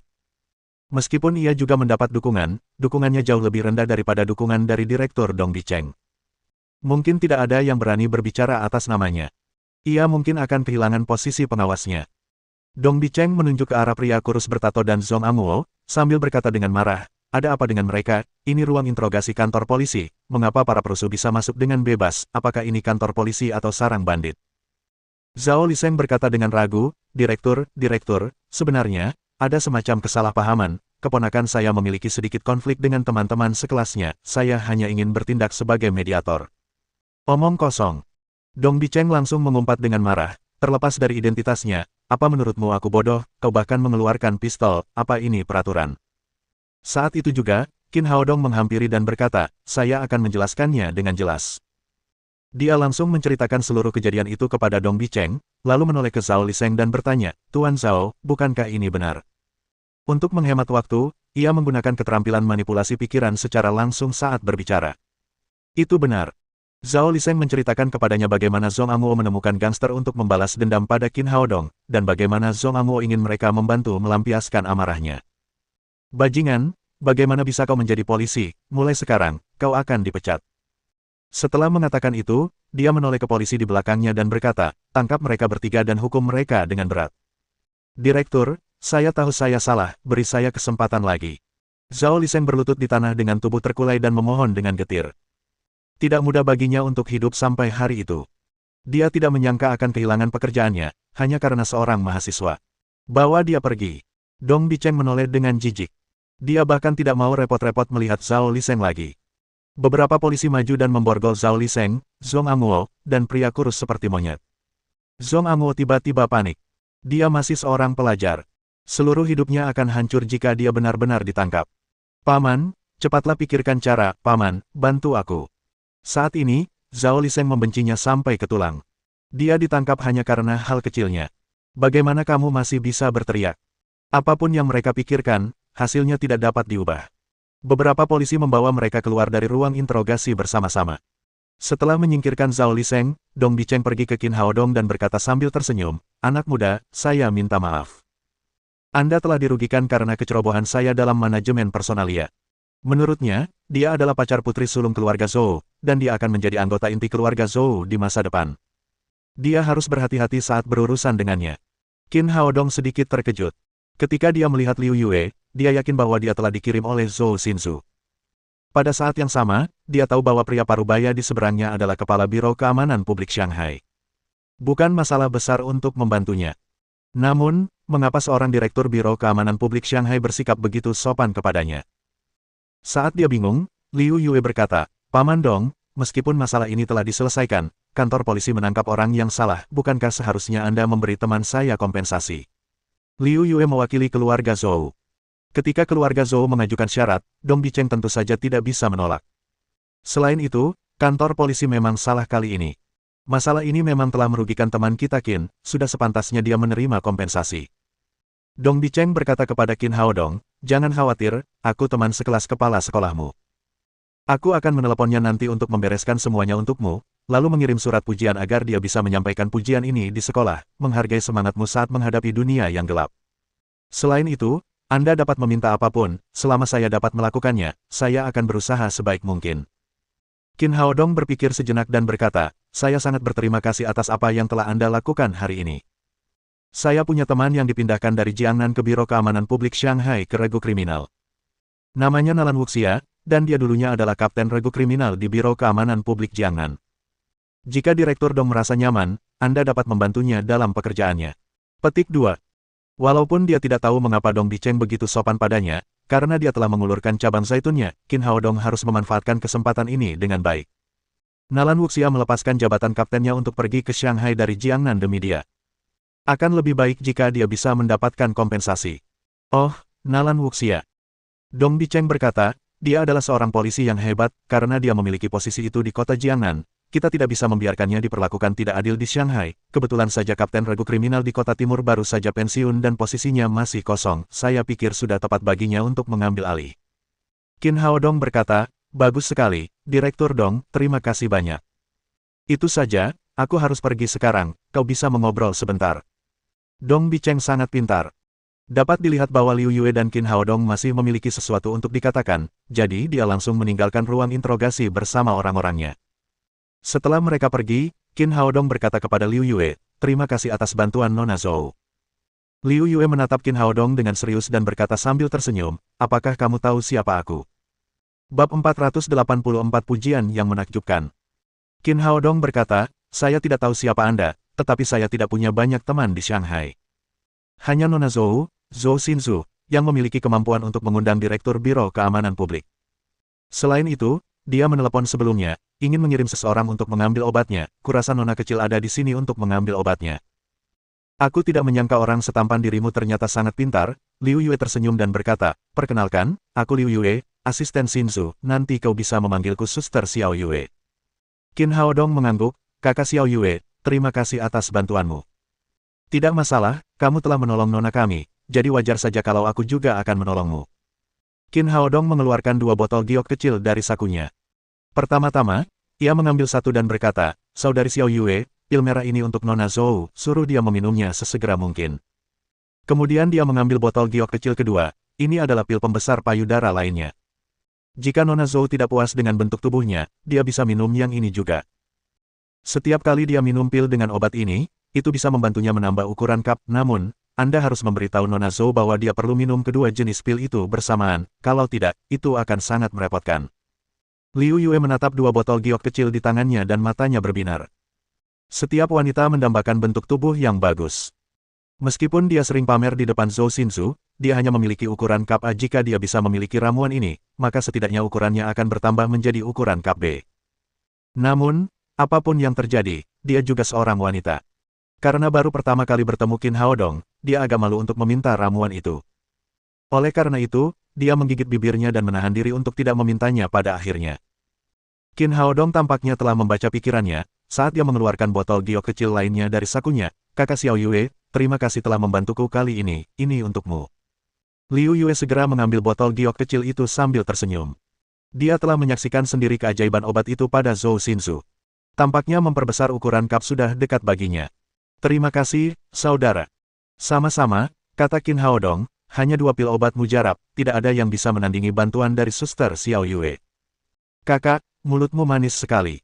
Meskipun ia juga mendapat dukungannya jauh lebih rendah daripada dukungan dari Direktur Dong Bicheng. Mungkin tidak ada yang berani berbicara atas namanya. Ia mungkin akan kehilangan posisi pengawasnya. Dong Bicheng menunjuk ke arah pria kurus bertato dan Zhong Amuo, sambil berkata dengan marah, ada apa dengan mereka? Ini ruang interogasi kantor polisi, mengapa para perusuh bisa masuk dengan bebas, apakah ini kantor polisi atau sarang bandit? Zhao Liseng berkata dengan ragu, Direktur, sebenarnya, ada semacam kesalahpahaman, keponakan saya memiliki sedikit konflik dengan teman-teman sekelasnya, saya hanya ingin bertindak sebagai mediator. Omong kosong. Dong Bicheng langsung mengumpat dengan marah, terlepas dari identitasnya, apa menurutmu aku bodoh, kau bahkan mengeluarkan pistol, apa ini peraturan? Saat itu juga, Qin Haodong menghampiri dan berkata, saya akan menjelaskannya dengan jelas. Dia langsung menceritakan seluruh kejadian itu kepada Dong Bicheng, lalu menoleh ke Zhao Liseng dan bertanya, Tuan Zhao, bukankah ini benar? Untuk menghemat waktu, ia menggunakan keterampilan manipulasi pikiran secara langsung saat berbicara. Itu benar. Zhao Liseng menceritakan kepadanya bagaimana Zhong Amuo menemukan gangster untuk membalas dendam pada Qin Haodong, dan bagaimana Zhong Amuo ingin mereka membantu melampiaskan amarahnya. Bajingan, bagaimana bisa kau menjadi polisi? Mulai sekarang, kau akan dipecat. Setelah mengatakan itu, dia menoleh ke polisi di belakangnya dan berkata, tangkap mereka bertiga dan hukum mereka dengan berat. Direktur, saya tahu saya salah, beri saya kesempatan lagi. Zhao Liseng berlutut di tanah dengan tubuh terkulai dan memohon dengan getir. Tidak mudah baginya untuk hidup sampai hari itu. Dia tidak menyangka akan kehilangan pekerjaannya, hanya karena seorang mahasiswa. Bawa dia pergi. Dong Bicheng menoleh dengan jijik. Dia bahkan tidak mau repot-repot melihat Zhao Liseng lagi. Beberapa polisi maju dan memborgol Zhao Liseng, Zhong Amuo, dan pria kurus seperti monyet. Zhong Amuo tiba-tiba panik. Dia masih seorang pelajar. Seluruh hidupnya akan hancur jika dia benar-benar ditangkap. Paman, cepatlah pikirkan cara, Paman, bantu aku. Saat ini, Zhao Liseng membencinya sampai ke tulang. Dia ditangkap hanya karena hal kecilnya. Bagaimana kamu masih bisa berteriak? Apapun yang mereka pikirkan, hasilnya tidak dapat diubah. Beberapa polisi membawa mereka keluar dari ruang interogasi bersama-sama. Setelah menyingkirkan Zhao Liseng, Dong Bicheng pergi ke Qin Haodong dan berkata sambil tersenyum, anak muda, saya minta maaf. Anda telah dirugikan karena kecerobohan saya dalam manajemen personalia. Menurutnya, dia adalah pacar putri sulung keluarga Zhou, dan dia akan menjadi anggota inti keluarga Zhou di masa depan. Dia harus berhati-hati saat berurusan dengannya. Qin Haodong sedikit terkejut. Ketika dia melihat Liu Yue, dia yakin bahwa dia telah dikirim oleh Zhou Xinzu. Pada saat yang sama, dia tahu bahwa pria parubaya di seberangnya adalah Kepala Biro Keamanan Publik Shanghai. Bukan masalah besar untuk membantunya. Namun, mengapa seorang Direktur Biro Keamanan Publik Shanghai bersikap begitu sopan kepadanya? Saat dia bingung, Liu Yue berkata, Paman Dong, meskipun masalah ini telah diselesaikan, kantor polisi menangkap orang yang salah, bukankah seharusnya Anda memberi teman saya kompensasi? Liu Yue mewakili keluarga Zhou. Ketika keluarga Zhou mengajukan syarat, Dong Bicheng tentu saja tidak bisa menolak. Selain itu, kantor polisi memang salah kali ini. Masalah ini memang telah merugikan teman kita Qin, sudah sepantasnya dia menerima kompensasi. Dong Bicheng berkata kepada Qin Haodong, jangan khawatir, aku teman sekelas kepala sekolahmu. Aku akan meneleponnya nanti untuk membereskan semuanya untukmu, lalu mengirim surat pujian agar dia bisa menyampaikan pujian ini di sekolah, menghargai semangatmu saat menghadapi dunia yang gelap. Selain itu, Anda dapat meminta apapun, selama saya dapat melakukannya, saya akan berusaha sebaik mungkin. Qin Haodong berpikir sejenak dan berkata, saya sangat berterima kasih atas apa yang telah Anda lakukan hari ini. Saya punya teman yang dipindahkan dari Jiangnan ke Biro Keamanan Publik Shanghai ke Regu Kriminal. Namanya Nalan Wuxia, dan dia dulunya adalah Kapten Regu Kriminal di Biro Keamanan Publik Jiangnan. Jika Direktur Dong merasa nyaman, Anda dapat membantunya dalam pekerjaannya. Petik 2. Walaupun dia tidak tahu mengapa Dong Bicheng begitu sopan padanya, Karena dia telah mengulurkan cabang zaitunnya, Qin Haodong harus memanfaatkan kesempatan ini dengan baik. Nalan Wuxia melepaskan jabatan kaptennya untuk pergi ke Shanghai dari Jiangnan demi dia. Akan lebih baik jika dia bisa mendapatkan kompensasi. Oh, Nalan Wuxia. Dong Bicheng berkata, dia adalah seorang polisi yang hebat, karena dia memiliki posisi itu di kota Jiangnan. Kita tidak bisa membiarkannya diperlakukan tidak adil di Shanghai. Kebetulan saja Kapten Regu Kriminal di Kota Timur baru saja pensiun dan posisinya masih kosong. Saya pikir sudah tepat baginya untuk mengambil alih. Qin Haodong berkata, bagus sekali, Direktur Dong, terima kasih banyak. Itu saja, aku harus pergi sekarang, kau bisa mengobrol sebentar. Dong Bicheng sangat pintar. Dapat dilihat bahwa Liu Yue dan Qin Haodong masih memiliki sesuatu untuk dikatakan, jadi dia langsung meninggalkan ruang interogasi bersama orang-orangnya. Setelah mereka pergi, Qin Haodong berkata kepada Liu Yue, terima kasih atas bantuan Nona Zhou. Liu Yue menatap Qin Haodong dengan serius dan berkata sambil tersenyum, apakah kamu tahu siapa aku? Bab 484 Pujian yang Menakjubkan. Qin Haodong berkata, saya tidak tahu siapa Anda, tetapi saya tidak punya banyak teman di Shanghai. Hanya Nona Zhou, Zhou Xinzu, yang memiliki kemampuan untuk mengundang Direktur Biro Keamanan Publik. Selain itu, dia menelepon sebelumnya, ingin mengirim seseorang untuk mengambil obatnya, kurasa nona kecil ada di sini untuk mengambil obatnya. Aku tidak menyangka orang setampan dirimu ternyata sangat pintar, Liu Yue tersenyum dan berkata, perkenalkan, aku Liu Yue, asisten Xinzu, nanti kau bisa memanggilku Suster Xiao Yue. Qin Haodong mengangguk, kakak Xiao Yue, terima kasih atas bantuanmu. Tidak masalah, kamu telah menolong nona kami, jadi wajar saja kalau aku juga akan menolongmu. Qin Haodong mengeluarkan 2 botol giok kecil dari sakunya. Pertama-tama, ia mengambil satu dan berkata, saudari Xiao Yue, pil merah ini untuk Nona Zhou, suruh dia meminumnya sesegera mungkin. Kemudian dia mengambil botol giok kecil kedua, ini adalah pil pembesar payudara lainnya. Jika Nona Zhou tidak puas dengan bentuk tubuhnya, dia bisa minum yang ini juga. Setiap kali dia minum pil dengan obat ini, itu bisa membantunya menambah ukuran cup, namun, Anda harus memberitahu Nona Zhou bahwa dia perlu minum kedua jenis pil itu bersamaan, kalau tidak, itu akan sangat merepotkan. Liu Yue menatap 2 botol giok kecil di tangannya dan matanya berbinar. Setiap wanita mendambakan bentuk tubuh yang bagus. Meskipun dia sering pamer di depan Zhou Xinzu, dia hanya memiliki ukuran cup A. Jika dia bisa memiliki ramuan ini, maka setidaknya ukurannya akan bertambah menjadi ukuran cup B. Namun, apapun yang terjadi, dia juga seorang wanita. Karena baru pertama kali bertemu Qin Haodong, dia agak malu untuk meminta ramuan itu. Oleh karena itu, dia menggigit bibirnya dan menahan diri untuk tidak memintanya pada akhirnya. Qin Haodong tampaknya telah membaca pikirannya, saat dia mengeluarkan botol giok kecil lainnya dari sakunya, kakak Xiao Yue, terima kasih telah membantuku kali ini untukmu. Liu Yue segera mengambil botol giok kecil itu sambil tersenyum. Dia telah menyaksikan sendiri keajaiban obat itu pada Zhou Xinzu. Tampaknya memperbesar ukuran cup sudah dekat baginya. Terima kasih, saudara. Sama-sama, kata Qin Haodong, hanya 2 pil obat mujarab, tidak ada yang bisa menandingi bantuan dari Suster Xiao Yue. Kakak, mulutmu manis sekali.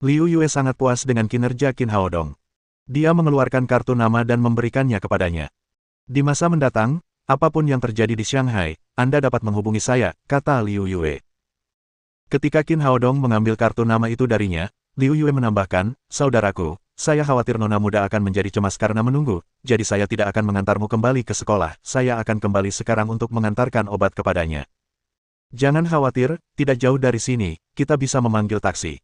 Liu Yue sangat puas dengan kinerja Qin Haodong. Dia mengeluarkan kartu nama dan memberikannya kepadanya. Di masa mendatang, apapun yang terjadi di Shanghai, Anda dapat menghubungi saya, kata Liu Yue. Ketika Qin Haodong mengambil kartu nama itu darinya, Liu Yue menambahkan, saudaraku, saya khawatir nona muda akan menjadi cemas karena menunggu, jadi saya tidak akan mengantarmu kembali ke sekolah, saya akan kembali sekarang untuk mengantarkan obat kepadanya. Jangan khawatir, tidak jauh dari sini, kita bisa memanggil taksi.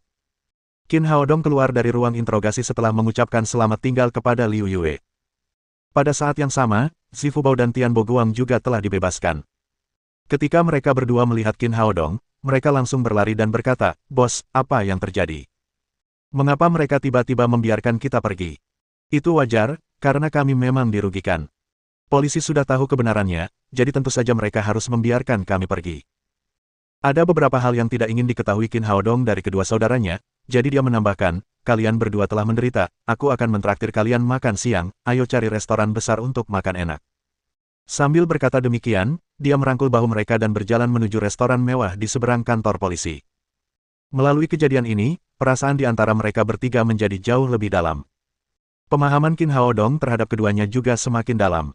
Qin Haodong keluar dari ruang interogasi setelah mengucapkan selamat tinggal kepada Liu Yue. Pada saat yang sama, Zifu Bao dan Tian Boguang juga telah dibebaskan. Ketika mereka berdua melihat Qin Haodong, mereka langsung berlari dan berkata, bos, apa yang terjadi? Mengapa mereka tiba-tiba membiarkan kita pergi? Itu wajar, karena kami memang dirugikan. Polisi sudah tahu kebenarannya, jadi tentu saja mereka harus membiarkan kami pergi. Ada beberapa hal yang tidak ingin diketahui Qin Haodong dari kedua saudaranya, jadi dia menambahkan, kalian berdua telah menderita, aku akan mentraktir kalian makan siang, ayo cari restoran besar untuk makan enak. Sambil berkata demikian, dia merangkul bahu mereka dan berjalan menuju restoran mewah di seberang kantor polisi. Melalui kejadian ini, perasaan di antara mereka bertiga menjadi jauh lebih dalam. Pemahaman Qin Haodong terhadap keduanya juga semakin dalam.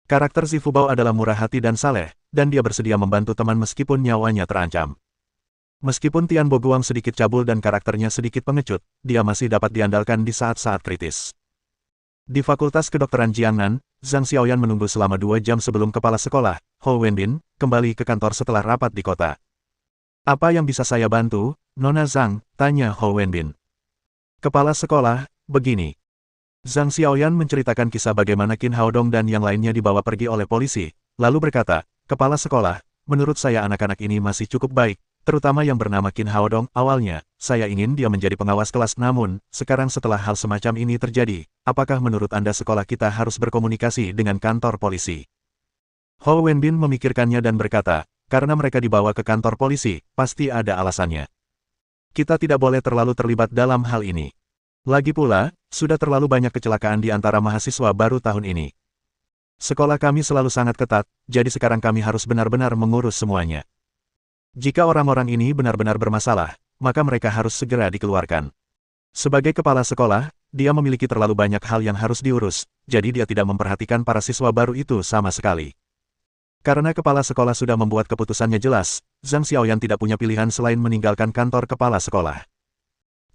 Karakter Zifu Bao adalah murah hati dan saleh, dan dia bersedia membantu teman meskipun nyawanya terancam. Meskipun Tian Boguang sedikit cabul dan karakternya sedikit pengecut, dia masih dapat diandalkan di saat-saat kritis. Di Fakultas Kedokteran Jiangnan, Zhang Xiaoyan menunggu selama 2 jam sebelum kepala sekolah, Hou Wenbin, kembali ke kantor setelah rapat di kota. Apa yang bisa saya bantu, Nona Zhang? Tanya Hou Wenbin. Kepala sekolah, begini. Zhang Xiaoyan menceritakan kisah bagaimana Qin Haodong dan yang lainnya dibawa pergi oleh polisi, lalu berkata, Kepala sekolah, menurut saya anak-anak ini masih cukup baik, terutama yang bernama Qin Haodong. Awalnya, saya ingin dia menjadi pengawas kelas, namun, sekarang setelah hal semacam ini terjadi, apakah menurut Anda sekolah kita harus berkomunikasi dengan kantor polisi? Hou Wenbin memikirkannya dan berkata, karena mereka dibawa ke kantor polisi, pasti ada alasannya. Kita tidak boleh terlalu terlibat dalam hal ini. Lagi pula, sudah terlalu banyak kecelakaan di antara mahasiswa baru tahun ini. Sekolah kami selalu sangat ketat, jadi sekarang kami harus benar-benar mengurus semuanya. Jika orang-orang ini benar-benar bermasalah, maka mereka harus segera dikeluarkan. Sebagai kepala sekolah, dia memiliki terlalu banyak hal yang harus diurus, jadi dia tidak memperhatikan para siswa baru itu sama sekali. Karena kepala sekolah sudah membuat keputusannya jelas, Zhang Xiaoyan tidak punya pilihan selain meninggalkan kantor kepala sekolah.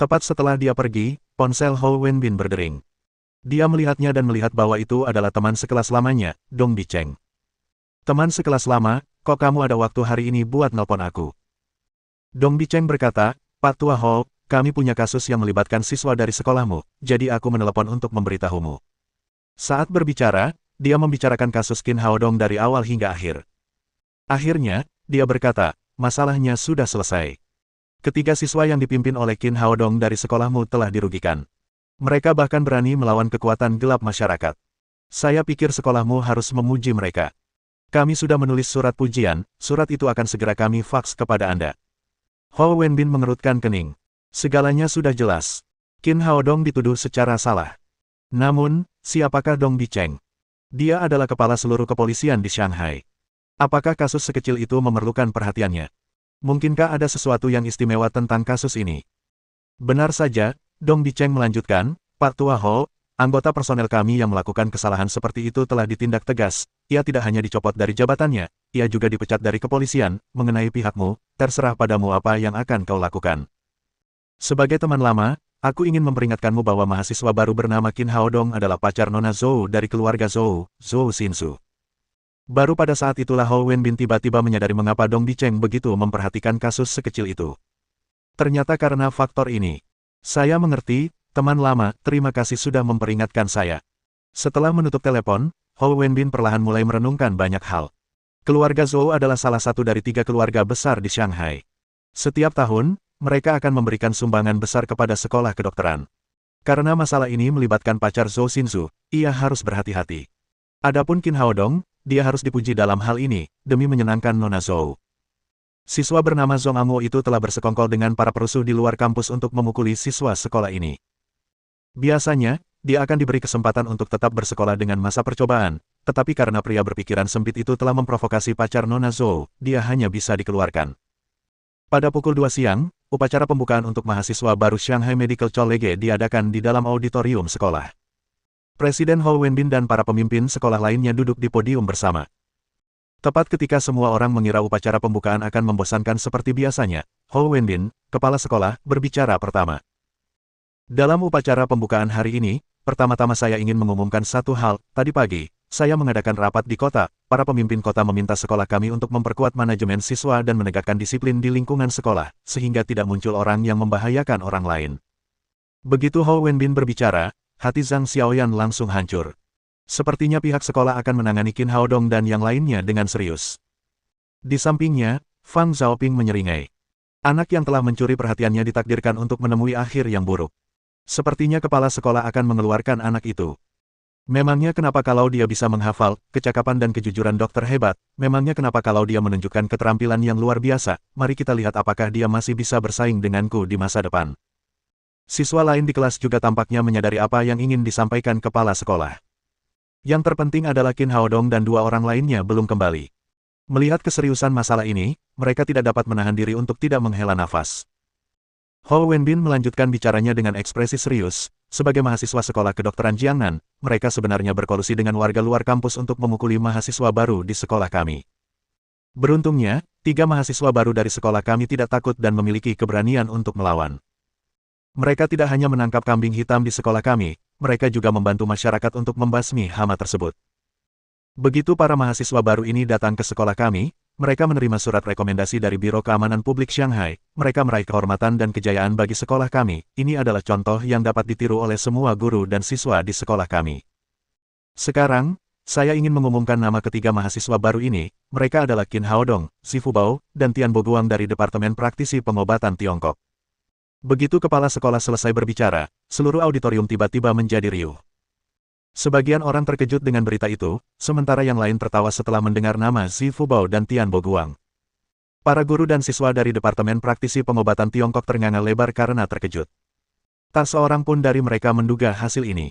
Tepat setelah dia pergi, ponsel Hou Wenbin berdering. Dia melihatnya dan melihat bahwa itu adalah teman sekelas lamanya, Dong Bicheng. Teman sekelas lama, kok kamu ada waktu hari ini buat nelpon aku? Dong Bicheng berkata, Pak Tua Hou, kami punya kasus yang melibatkan siswa dari sekolahmu, jadi aku menelepon untuk memberitahumu. Saat berbicara, dia membicarakan kasus Qin Haodong dari awal hingga akhir. Akhirnya, dia berkata, masalahnya sudah selesai. Ketiga siswa yang dipimpin oleh Qin Haodong dari sekolahmu telah dirugikan. Mereka bahkan berani melawan kekuatan gelap masyarakat. Saya pikir sekolahmu harus memuji mereka. Kami sudah menulis surat pujian, surat itu akan segera kami faks kepada Anda. Hou Wenbin mengerutkan kening. Segalanya sudah jelas. Qin Haodong dituduh secara salah. Namun, siapakah Dong Bicheng? Dia adalah kepala seluruh kepolisian di Shanghai. Apakah kasus sekecil itu memerlukan perhatiannya? Mungkinkah ada sesuatu yang istimewa tentang kasus ini? Benar saja, Dong Bicheng melanjutkan, Pak Tua Hou, anggota personel kami yang melakukan kesalahan seperti itu telah ditindak tegas. Ia tidak hanya dicopot dari jabatannya, ia juga dipecat dari kepolisian. Mengenai pihakmu, terserah padamu apa yang akan kau lakukan. Sebagai teman lama, aku ingin memperingatkanmu bahwa mahasiswa baru bernama Qin Haodong adalah pacar Nona Zhou dari keluarga Zhou, Zhou Xinsu. Baru pada saat itulah Hou Wenbin tiba-tiba menyadari mengapa Dong Bicheng begitu memperhatikan kasus sekecil itu. Ternyata karena faktor ini. Saya mengerti, teman lama, terima kasih sudah memperingatkan saya. Setelah menutup telepon, Hou Wenbin perlahan mulai merenungkan banyak hal. Keluarga Zhou adalah salah satu dari 3 keluarga besar di Shanghai. Setiap tahun, mereka akan memberikan sumbangan besar kepada sekolah kedokteran. Karena masalah ini melibatkan pacar Zhou Xinsu, ia harus berhati-hati. Adapun Qin Haodong, dia harus dipuji dalam hal ini, demi menyenangkan Nona Zhou. Siswa bernama Zhong Amo itu telah bersekongkol dengan para perusuh di luar kampus untuk memukuli siswa sekolah ini. Biasanya, dia akan diberi kesempatan untuk tetap bersekolah dengan masa percobaan, tetapi karena pria berpikiran sempit itu telah memprovokasi pacar Nona Zhou, dia hanya bisa dikeluarkan. Pada pukul 2 siang, upacara pembukaan untuk mahasiswa baru Shanghai Medical College diadakan di dalam auditorium sekolah. Presiden Hou Wenbin dan para pemimpin sekolah lainnya duduk di podium bersama. Tepat ketika semua orang mengira upacara pembukaan akan membosankan seperti biasanya, Hou Wenbin, kepala sekolah, berbicara pertama. Dalam upacara pembukaan hari ini, pertama-tama saya ingin mengumumkan satu hal. Tadi pagi, saya mengadakan rapat di kota. Para pemimpin kota meminta sekolah kami untuk memperkuat manajemen siswa dan menegakkan disiplin di lingkungan sekolah, sehingga tidak muncul orang yang membahayakan orang lain. Begitu Hou Wenbin berbicara, hati Zhang Xiaoyan langsung hancur. Sepertinya pihak sekolah akan menangani Qin Haodong dan yang lainnya dengan serius. Di sampingnya, Fang Zhaoping menyeringai. Anak yang telah mencuri perhatiannya ditakdirkan untuk menemui akhir yang buruk. Sepertinya kepala sekolah akan mengeluarkan anak itu. Memangnya kenapa kalau dia bisa menghafal, kecakapan dan kejujuran dokter hebat, memangnya kenapa kalau dia menunjukkan keterampilan yang luar biasa, mari kita lihat apakah dia masih bisa bersaing denganku di masa depan. Siswa lain di kelas juga tampaknya menyadari apa yang ingin disampaikan kepala sekolah. Yang terpenting adalah Qin Haodong dan 2 orang lainnya belum kembali. Melihat keseriusan masalah ini, mereka tidak dapat menahan diri untuk tidak menghela nafas. Hou Wenbin melanjutkan bicaranya dengan ekspresi serius. Sebagai mahasiswa sekolah kedokteran Jiangnan, mereka sebenarnya berkolusi dengan warga luar kampus untuk memukuli mahasiswa baru di sekolah kami. Beruntungnya, 3 mahasiswa baru dari sekolah kami tidak takut dan memiliki keberanian untuk melawan. Mereka tidak hanya menangkap kambing hitam di sekolah kami, mereka juga membantu masyarakat untuk membasmi hama tersebut. Begitu para mahasiswa baru ini datang ke sekolah kami, mereka menerima surat rekomendasi dari Biro Keamanan Publik Shanghai. Mereka meraih kehormatan dan kejayaan bagi sekolah kami. Ini adalah contoh yang dapat ditiru oleh semua guru dan siswa di sekolah kami. Sekarang, saya ingin mengumumkan nama ketiga mahasiswa baru ini. Mereka adalah Qin Haodong, Zifu Bao, dan Tian Boguang dari Departemen Praktisi Pengobatan Tiongkok. Begitu kepala sekolah selesai berbicara, seluruh auditorium tiba-tiba menjadi riuh. Sebagian orang terkejut dengan berita itu, sementara yang lain tertawa setelah mendengar nama Zifu Bao dan Tian Boguang. Para guru dan siswa dari Departemen Praktisi Pengobatan Tiongkok ternganga lebar karena terkejut. Tak seorang pun dari mereka menduga hasil ini.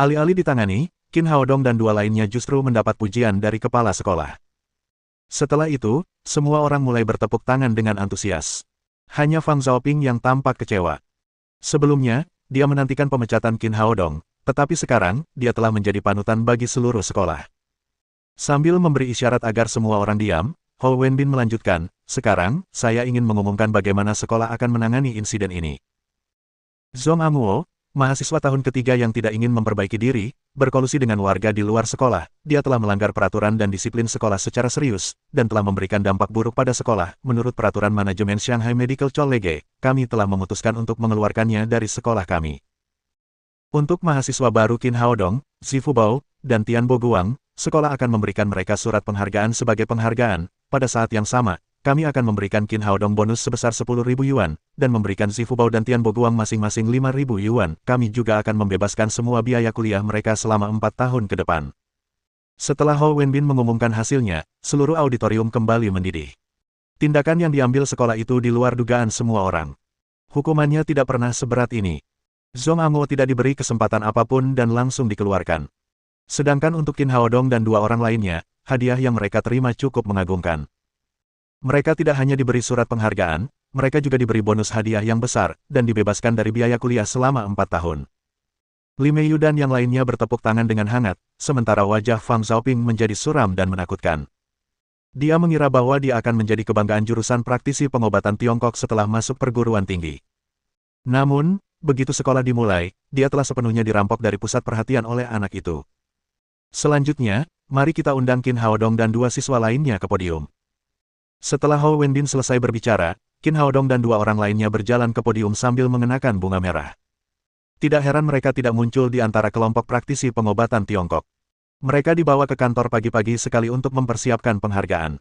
Alih-alih ditangani, Qin Haodong dan dua lainnya justru mendapat pujian dari kepala sekolah. Setelah itu, semua orang mulai bertepuk tangan dengan antusias. Hanya Fang Xiaoping yang tampak kecewa. Sebelumnya, dia menantikan pemecatan Qin Haodong. Tetapi sekarang, dia telah menjadi panutan bagi seluruh sekolah. Sambil memberi isyarat agar semua orang diam, Hou Wenbin melanjutkan, sekarang, saya ingin mengumumkan bagaimana sekolah akan menangani insiden ini. Zhong Amuo, mahasiswa tahun ketiga yang tidak ingin memperbaiki diri, berkolusi dengan warga di luar sekolah. Dia telah melanggar peraturan dan disiplin sekolah secara serius, dan telah memberikan dampak buruk pada sekolah. Menurut peraturan manajemen Shanghai Medical College, kami telah memutuskan untuk mengeluarkannya dari sekolah kami. Untuk mahasiswa baru Qin Haodong, Zifu Bao, dan Tian Boguang, sekolah akan memberikan mereka surat penghargaan sebagai penghargaan. Pada saat yang sama, kami akan memberikan Qin Haodong bonus sebesar 10.000 yuan, dan memberikan Zifu Bao dan Tian Boguang masing-masing 5.000 yuan. Kami juga akan membebaskan semua biaya kuliah mereka selama 4 tahun ke depan. Setelah Hou Wenbin mengumumkan hasilnya, seluruh auditorium kembali mendidih. Tindakan yang diambil sekolah itu di luar dugaan semua orang. Hukumannya tidak pernah seberat ini. Zhong Amuo tidak diberi kesempatan apapun dan langsung dikeluarkan. Sedangkan untuk Qin Haodong dan dua orang lainnya, hadiah yang mereka terima cukup mengagumkan. Mereka tidak hanya diberi surat penghargaan, mereka juga diberi bonus hadiah yang besar, dan dibebaskan dari biaya kuliah selama 4 tahun. Li Meiyu dan yang lainnya bertepuk tangan dengan hangat, sementara wajah Fang Xiaoping menjadi suram dan menakutkan. Dia mengira bahwa dia akan menjadi kebanggaan jurusan praktisi pengobatan Tiongkok setelah masuk perguruan tinggi. Namun, begitu sekolah dimulai, dia telah sepenuhnya dirampok dari pusat perhatian oleh anak itu. Selanjutnya, mari kita undang Qin Haodong dan dua siswa lainnya ke podium. Setelah Hou Wenbin selesai berbicara, Qin Haodong dan dua orang lainnya berjalan ke podium sambil mengenakan bunga merah. Tidak heran mereka tidak muncul di antara kelompok praktisi pengobatan Tiongkok. Mereka dibawa ke kantor pagi-pagi sekali untuk mempersiapkan penghargaan.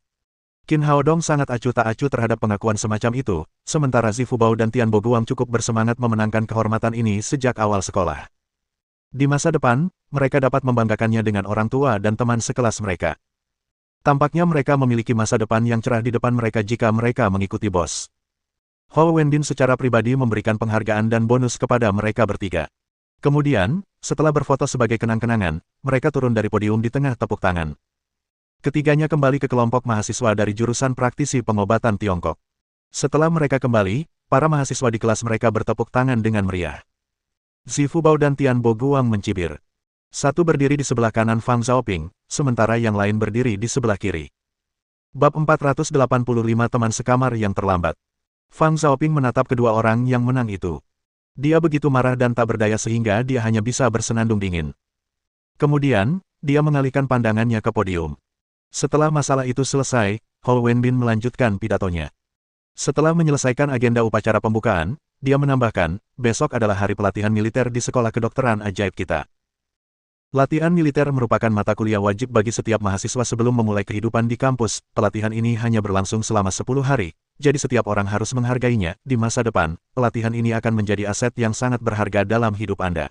Qin Haodong sangat acuh tak acuh terhadap pengakuan semacam itu, sementara Zifu Bao dan Tian Boguang cukup bersemangat memenangkan kehormatan ini sejak awal sekolah. Di masa depan, mereka dapat membanggakannya dengan orang tua dan teman sekelas mereka. Tampaknya mereka memiliki masa depan yang cerah di depan mereka jika mereka mengikuti bos. Hou Wenbin secara pribadi memberikan penghargaan dan bonus kepada mereka bertiga. Kemudian, setelah berfoto sebagai kenang-kenangan, mereka turun dari podium di tengah tepuk tangan. Ketiganya kembali ke kelompok mahasiswa dari jurusan praktisi pengobatan Tiongkok. Setelah mereka kembali, para mahasiswa di kelas mereka bertepuk tangan dengan meriah. Zifu Bao dan Tian Boguang mencibir. Satu berdiri di sebelah kanan Fang Xiaoping, sementara yang lain berdiri di sebelah kiri. Bab 485 teman sekamar yang terlambat. Fang Xiaoping menatap kedua orang yang menang itu. Dia begitu marah dan tak berdaya sehingga dia hanya bisa bersenandung dingin. Kemudian, dia mengalihkan pandangannya ke podium. Setelah masalah itu selesai, Hou Wenbin melanjutkan pidatonya. Setelah menyelesaikan agenda upacara pembukaan, dia menambahkan, besok adalah hari pelatihan militer di sekolah kedokteran ajaib kita. Latihan militer merupakan mata kuliah wajib bagi setiap mahasiswa sebelum memulai kehidupan di kampus. Pelatihan ini hanya berlangsung selama 10 hari, jadi setiap orang harus menghargainya. Di masa depan, pelatihan ini akan menjadi aset yang sangat berharga dalam hidup Anda.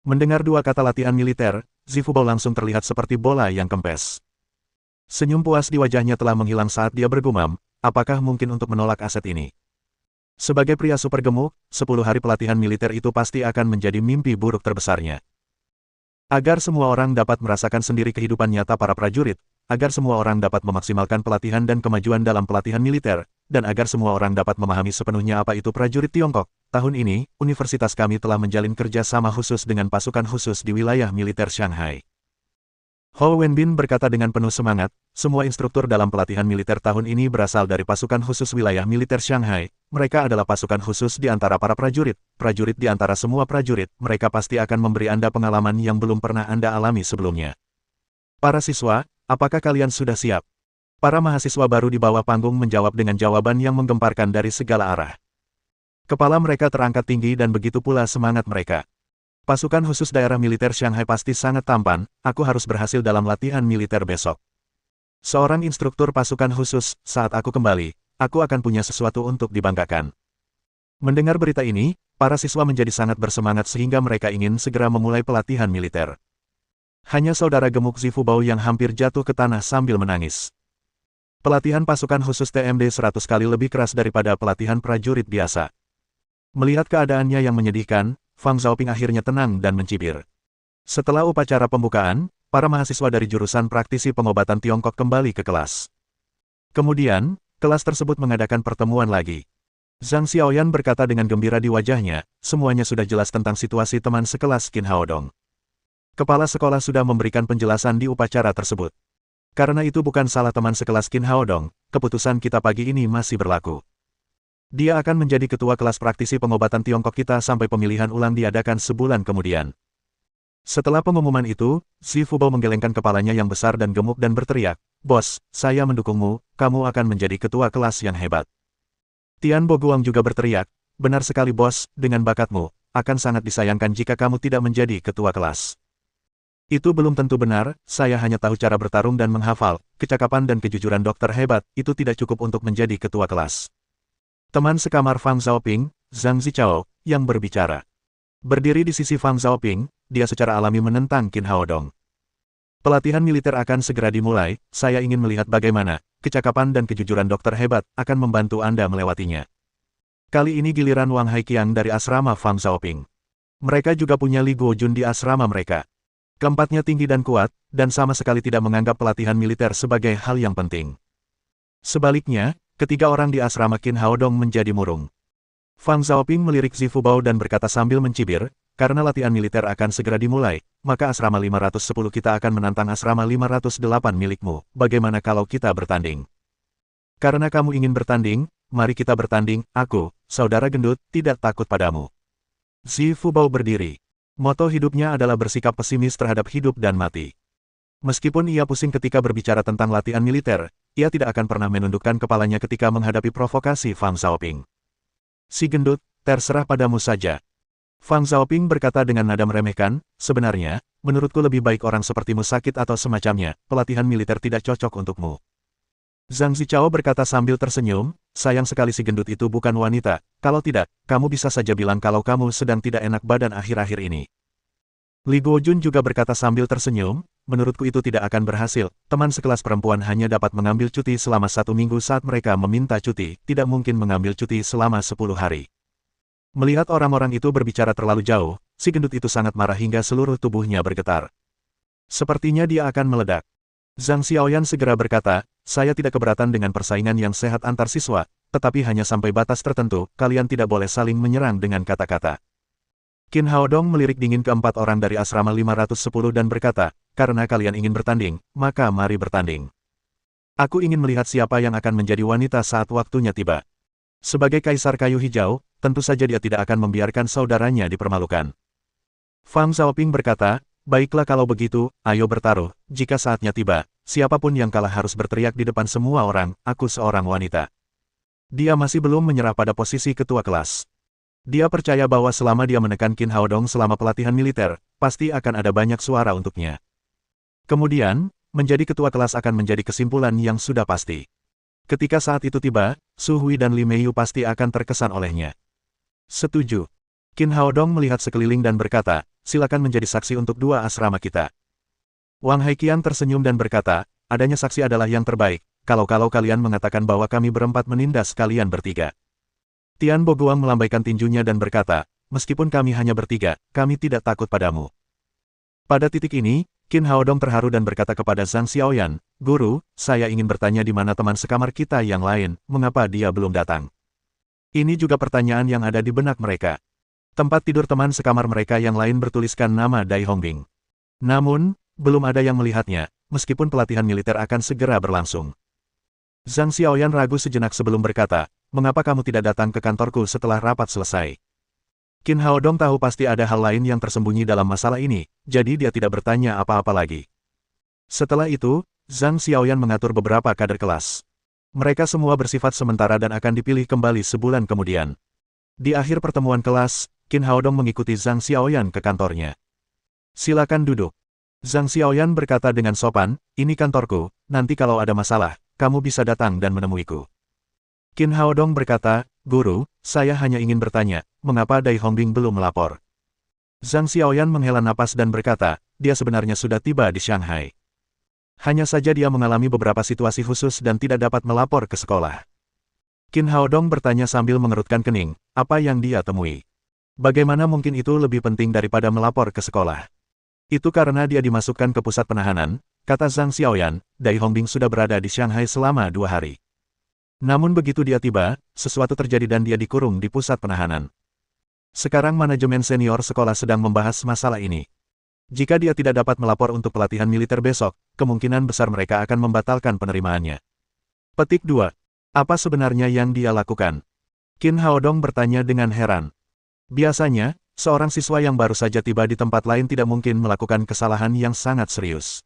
Mendengar dua kata latihan militer, Zifu Bao langsung terlihat seperti bola yang kempes. Senyum puas di wajahnya telah menghilang saat dia bergumam, apakah mungkin untuk menolak aset ini? Sebagai pria super gemuk, 10 hari pelatihan militer itu pasti akan menjadi mimpi buruk terbesarnya. Agar semua orang dapat merasakan sendiri kehidupan nyata para prajurit, agar semua orang dapat memaksimalkan pelatihan dan kemajuan dalam pelatihan militer, dan agar semua orang dapat memahami sepenuhnya apa itu prajurit Tiongkok, tahun ini, universitas kami telah menjalin kerja sama khusus dengan pasukan khusus di wilayah militer Shanghai. Hou Wenbin berkata dengan penuh semangat, semua instruktur dalam pelatihan militer tahun ini berasal dari pasukan khusus wilayah militer Shanghai. Mereka adalah pasukan khusus di antara para prajurit di antara semua prajurit. Mereka pasti akan memberi Anda pengalaman yang belum pernah Anda alami sebelumnya. Para siswa, apakah kalian sudah siap? Para mahasiswa baru di bawah panggung menjawab dengan jawaban yang menggemparkan dari segala arah. Kepala mereka terangkat tinggi dan begitu pula semangat mereka. Pasukan khusus daerah militer Shanghai pasti sangat tampan, aku harus berhasil dalam latihan militer besok. Seorang instruktur pasukan khusus, saat aku kembali, aku akan punya sesuatu untuk dibanggakan. Mendengar berita ini, para siswa menjadi sangat bersemangat sehingga mereka ingin segera memulai pelatihan militer. Hanya saudara gemuk Zifubao yang hampir jatuh ke tanah sambil menangis. Pelatihan pasukan khusus TMD 100 kali lebih keras daripada pelatihan prajurit biasa. Melihat keadaannya yang menyedihkan, Fang Xiaoping akhirnya tenang dan mencibir. Setelah upacara pembukaan, para mahasiswa dari jurusan praktisi pengobatan Tiongkok kembali ke kelas. Kemudian, kelas tersebut mengadakan pertemuan lagi. Zhang Xiaoyan berkata dengan gembira di wajahnya, semuanya sudah jelas tentang situasi teman sekelas Qin Haodong. Kepala sekolah sudah memberikan penjelasan di upacara tersebut. Karena itu bukan salah teman sekelas Qin Haodong, keputusan kita pagi ini masih berlaku. Dia akan menjadi ketua kelas praktisi pengobatan Tiongkok kita sampai pemilihan ulang diadakan sebulan kemudian. Setelah pengumuman itu, Zifubao menggelengkan kepalanya yang besar dan gemuk dan berteriak, "Bos, saya mendukungmu, kamu akan menjadi ketua kelas yang hebat." Tian Boguang juga berteriak, "Benar sekali bos, dengan bakatmu, akan sangat disayangkan jika kamu tidak menjadi ketua kelas." Itu belum tentu benar, saya hanya tahu cara bertarung dan menghafal, kecakapan dan kejujuran dokter hebat, itu tidak cukup untuk menjadi ketua kelas. Teman sekamar Fang Xiaoping, Zhang Zichao, yang berbicara. Berdiri di sisi Fang Xiaoping, dia secara alami menentang Qin Haodong. Pelatihan militer akan segera dimulai, saya ingin melihat bagaimana kecakapan dan kejujuran dokter hebat akan membantu Anda melewatinya. Kali ini giliran Wang Haiqiang dari asrama Fang Xiaoping. Mereka juga punya Li Guojun di asrama mereka. Keempatnya tinggi dan kuat, dan sama sekali tidak menganggap pelatihan militer sebagai hal yang penting. Sebaliknya, ketiga orang di asrama Qin Haodong menjadi murung. Fang Xiaoping melirik Zifubao dan berkata sambil mencibir, karena latihan militer akan segera dimulai, maka asrama 510 kita akan menantang asrama 508 milikmu. Bagaimana kalau kita bertanding? Karena kamu ingin bertanding, mari kita bertanding, aku, saudara gendut, tidak takut padamu. Zifubao berdiri. Moto hidupnya adalah bersikap pesimis terhadap hidup dan mati. Meskipun ia pusing ketika berbicara tentang latihan militer, ia tidak akan pernah menundukkan kepalanya ketika menghadapi provokasi Fang Xiaoping. Si gendut, terserah padamu saja. Fang Xiaoping berkata dengan nada meremehkan, sebenarnya, menurutku lebih baik orang sepertimu sakit atau semacamnya, pelatihan militer tidak cocok untukmu. Zhang Zichao berkata sambil tersenyum, sayang sekali si gendut itu bukan wanita, kalau tidak, kamu bisa saja bilang kalau kamu sedang tidak enak badan akhir-akhir ini. Li Guojun juga berkata sambil tersenyum, menurutku itu tidak akan berhasil, teman sekelas perempuan hanya dapat mengambil cuti selama 1 minggu saat mereka meminta cuti, tidak mungkin mengambil cuti selama 10 hari. Melihat orang-orang itu berbicara terlalu jauh, si gendut itu sangat marah hingga seluruh tubuhnya bergetar. Sepertinya dia akan meledak. Zhang Xiaoyan segera berkata, saya tidak keberatan dengan persaingan yang sehat antar siswa, tetapi hanya sampai batas tertentu, kalian tidak boleh saling menyerang dengan kata-kata. Qin Haodong melirik dingin keempat orang dari asrama 510 dan berkata, karena kalian ingin bertanding, maka mari bertanding. Aku ingin melihat siapa yang akan menjadi wanita saat waktunya tiba. Sebagai kaisar kayu hijau, tentu saja dia tidak akan membiarkan saudaranya dipermalukan. Fang Xiaoping berkata, baiklah kalau begitu, ayo bertaruh, jika saatnya tiba, siapapun yang kalah harus berteriak di depan semua orang, aku seorang wanita. Dia masih belum menyerah pada posisi ketua kelas. Dia percaya bahwa selama dia menekan Qin Haodong selama pelatihan militer, pasti akan ada banyak suara untuknya. Kemudian, menjadi ketua kelas akan menjadi kesimpulan yang sudah pasti. Ketika saat itu tiba, Su Hui dan Li Meiyu pasti akan terkesan olehnya. Setuju. Qin Haodong melihat sekeliling dan berkata, silakan menjadi saksi untuk 2 asrama kita. Wang Haiqiang tersenyum dan berkata, adanya saksi adalah yang terbaik, kalau kalian mengatakan bahwa kami berempat menindas kalian bertiga. Tian Boguang melambaikan tinjunya dan berkata, meskipun kami hanya bertiga, kami tidak takut padamu. Pada titik ini, Qin Haodong terharu dan berkata kepada Zhang Xiaoyan, Guru, saya ingin bertanya di mana teman sekamar kita yang lain, mengapa dia belum datang? Ini juga pertanyaan yang ada di benak mereka. Tempat tidur teman sekamar mereka yang lain bertuliskan nama Dai Hongbing. Namun, belum ada yang melihatnya, meskipun pelatihan militer akan segera berlangsung. Zhang Xiaoyan ragu sejenak sebelum berkata, mengapa kamu tidak datang ke kantorku setelah rapat selesai? Qin Haodong tahu pasti ada hal lain yang tersembunyi dalam masalah ini, jadi dia tidak bertanya apa-apa lagi. Setelah itu, Zhang Xiaoyan mengatur beberapa kader kelas. Mereka semua bersifat sementara dan akan dipilih kembali sebulan kemudian. Di akhir pertemuan kelas, Qin Haodong mengikuti Zhang Xiaoyan ke kantornya. Silakan duduk. Zhang Xiaoyan berkata dengan sopan, ini kantorku, nanti kalau ada masalah, kamu bisa datang dan menemuiku. Qin Haodong berkata, Guru, saya hanya ingin bertanya, mengapa Dai Hongbing belum melapor? Zhang Xiaoyan menghela napas dan berkata, dia sebenarnya sudah tiba di Shanghai. Hanya saja dia mengalami beberapa situasi khusus dan tidak dapat melapor ke sekolah. Qin Haodong bertanya sambil mengerutkan kening, apa yang dia temui? Bagaimana mungkin itu lebih penting daripada melapor ke sekolah? Itu karena dia dimasukkan ke pusat penahanan, kata Zhang Xiaoyan, Dai Hongbing sudah berada di Shanghai selama 2 hari. Namun begitu dia tiba, sesuatu terjadi dan dia dikurung di pusat penahanan. Sekarang manajemen senior sekolah sedang membahas masalah ini. Jika dia tidak dapat melapor untuk pelatihan militer besok, kemungkinan besar mereka akan membatalkan penerimaannya. Petik 2. Apa sebenarnya yang dia lakukan? Qin Haodong bertanya dengan heran. Biasanya, seorang siswa yang baru saja tiba di tempat lain tidak mungkin melakukan kesalahan yang sangat serius.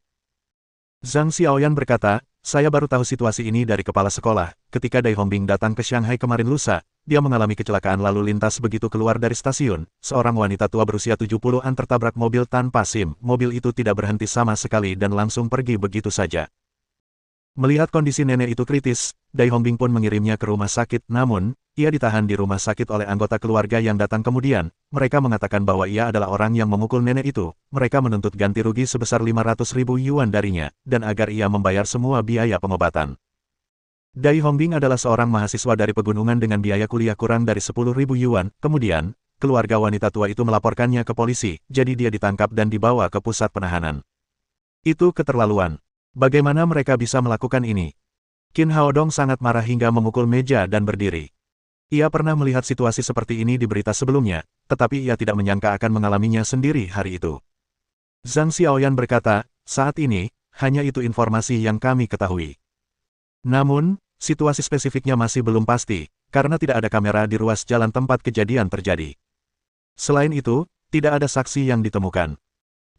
Zhang Xiaoyan berkata, saya baru tahu situasi ini dari kepala sekolah. Ketika Dai Hongbing datang ke Shanghai kemarin lusa, dia mengalami kecelakaan lalu lintas begitu keluar dari stasiun. Seorang wanita tua berusia 70-an tertabrak mobil tanpa SIM. Mobil itu tidak berhenti sama sekali dan langsung pergi begitu saja. Melihat kondisi nenek itu kritis, Dai Hongbing pun mengirimnya ke rumah sakit. Namun, ia ditahan di rumah sakit oleh anggota keluarga yang datang kemudian. Mereka mengatakan bahwa ia adalah orang yang memukul nenek itu. Mereka menuntut ganti rugi sebesar 500.000 yuan darinya, dan agar ia membayar semua biaya pengobatan. Dai Hongbing adalah seorang mahasiswa dari pegunungan dengan biaya kuliah kurang dari 10.000 yuan. Kemudian, keluarga wanita tua itu melaporkannya ke polisi, jadi dia ditangkap dan dibawa ke pusat penahanan. Itu keterlaluan. Bagaimana mereka bisa melakukan ini? Qin Haodong sangat marah hingga memukul meja dan berdiri. Ia pernah melihat situasi seperti ini di berita sebelumnya, tetapi ia tidak menyangka akan mengalaminya sendiri hari itu. Zhang Xiaoyan berkata, saat ini, hanya itu informasi yang kami ketahui. Namun, situasi spesifiknya masih belum pasti, karena tidak ada kamera di ruas jalan tempat kejadian terjadi. Selain itu, tidak ada saksi yang ditemukan.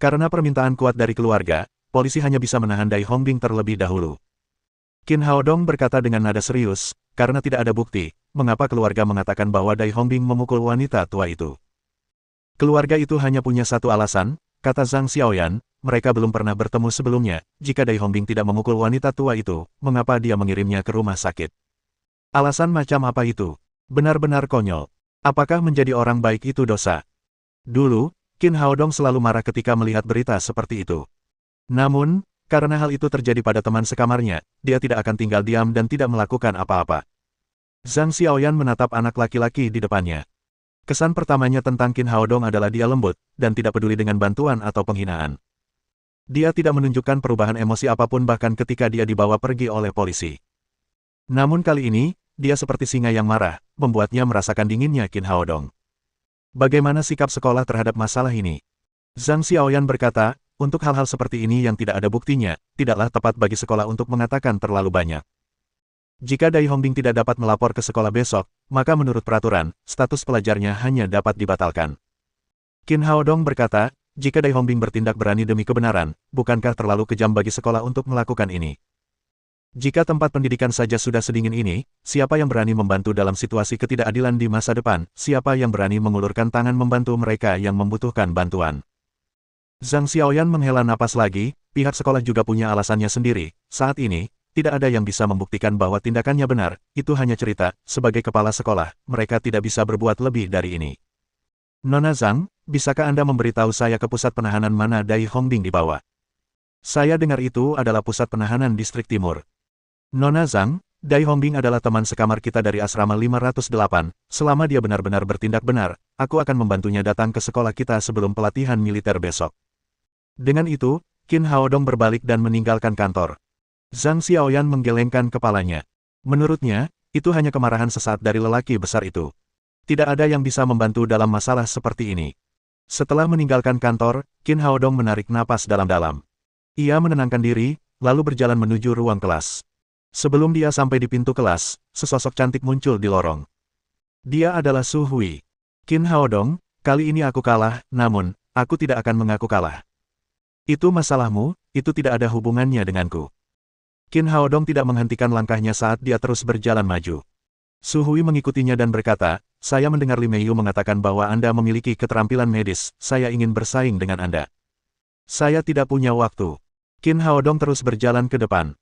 Karena permintaan kuat dari keluarga, polisi hanya bisa menahan Dai Hongbing terlebih dahulu. Qin Haodong berkata dengan nada serius, karena tidak ada bukti, mengapa keluarga mengatakan bahwa Dai Hongbing memukul wanita tua itu. Keluarga itu hanya punya satu alasan, kata Zhang Xiaoyan, mereka belum pernah bertemu sebelumnya. Jika Dai Hongbing tidak memukul wanita tua itu, mengapa dia mengirimnya ke rumah sakit? Alasan macam apa itu? Benar-benar konyol. Apakah menjadi orang baik itu dosa? Dulu, Qin Haodong selalu marah ketika melihat berita seperti itu. Namun, karena hal itu terjadi pada teman sekamarnya, dia tidak akan tinggal diam dan tidak melakukan apa-apa. Zhang Xiaoyan menatap anak laki-laki di depannya. Kesan pertamanya tentang Qin Haodong adalah dia lembut, dan tidak peduli dengan bantuan atau penghinaan. Dia tidak menunjukkan perubahan emosi apapun bahkan ketika dia dibawa pergi oleh polisi. Namun kali ini, dia seperti singa yang marah, membuatnya merasakan dinginnya Qin Haodong. Bagaimana sikap sekolah terhadap masalah ini? Zhang Xiaoyan berkata, untuk hal-hal seperti ini yang tidak ada buktinya, tidaklah tepat bagi sekolah untuk mengatakan terlalu banyak. Jika Dai Hongbing tidak dapat melapor ke sekolah besok, maka menurut peraturan, status pelajarnya hanya dapat dibatalkan. Qin Haodong berkata, jika Dai Hongbing bertindak berani demi kebenaran, bukankah terlalu kejam bagi sekolah untuk melakukan ini? Jika tempat pendidikan saja sudah sedingin ini, siapa yang berani membantu dalam situasi ketidakadilan di masa depan? Siapa yang berani mengulurkan tangan membantu mereka yang membutuhkan bantuan? Zhang Xiaoyan menghela napas lagi, pihak sekolah juga punya alasannya sendiri. Saat ini, tidak ada yang bisa membuktikan bahwa tindakannya benar, itu hanya cerita. Sebagai kepala sekolah, mereka tidak bisa berbuat lebih dari ini. Nona Zhang, bisakah Anda memberitahu saya ke pusat penahanan mana Dai Hongbing dibawa? Saya dengar itu adalah pusat penahanan distrik timur. Nona Zhang, Dai Hongbing adalah teman sekamar kita dari asrama 508. Selama dia benar-benar bertindak benar, aku akan membantunya datang ke sekolah kita sebelum pelatihan militer besok. Dengan itu, Qin Haodong berbalik dan meninggalkan kantor. Zhang Xiaoyan menggelengkan kepalanya. Menurutnya, itu hanya kemarahan sesaat dari lelaki besar itu. Tidak ada yang bisa membantu dalam masalah seperti ini. Setelah meninggalkan kantor, Qin Haodong menarik napas dalam-dalam. Ia menenangkan diri, lalu berjalan menuju ruang kelas. Sebelum dia sampai di pintu kelas, sesosok cantik muncul di lorong. Dia adalah Su Hui. Qin Haodong, kali ini aku kalah, namun, aku tidak akan mengaku kalah. Itu masalahmu, itu tidak ada hubungannya denganku. Qin Haodong tidak menghentikan langkahnya saat dia terus berjalan maju. Su Hui mengikutinya dan berkata, saya mendengar Li Meiyu mengatakan bahwa Anda memiliki keterampilan medis, saya ingin bersaing dengan Anda. Saya tidak punya waktu. Qin Haodong terus berjalan ke depan.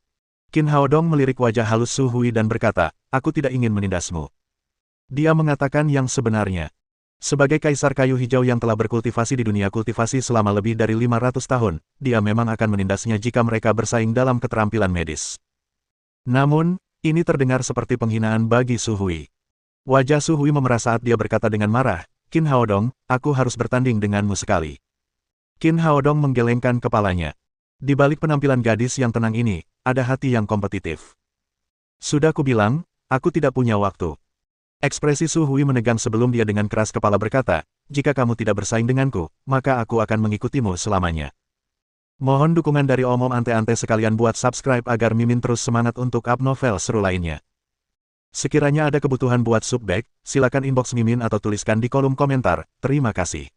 Qin Haodong melirik wajah halus Su Hui dan berkata, aku tidak ingin menindasmu. Dia mengatakan yang sebenarnya. Sebagai kaisar kayu hijau yang telah berkultivasi di dunia kultivasi selama lebih dari 500 tahun, dia memang akan menindasnya jika mereka bersaing dalam keterampilan medis. Namun, ini terdengar seperti penghinaan bagi Su Hui. Wajah Su Hui memerah saat dia berkata dengan marah, Qin Haodong, aku harus bertanding denganmu sekali. Qin Haodong menggelengkan kepalanya. Di balik penampilan gadis yang tenang ini, ada hati yang kompetitif. Sudah kubilang, aku tidak punya waktu. Ekspresi Su Hui menegang sebelum dia dengan keras kepala berkata, jika kamu tidak bersaing denganku, maka aku akan mengikutimu selamanya. Mohon dukungan dari Om-Om Ante-Ante sekalian buat subscribe agar Mimin terus semangat untuk up novel seru lainnya. Sekiranya ada kebutuhan buat subbag, silakan inbox Mimin atau tuliskan di kolom komentar. Terima kasih.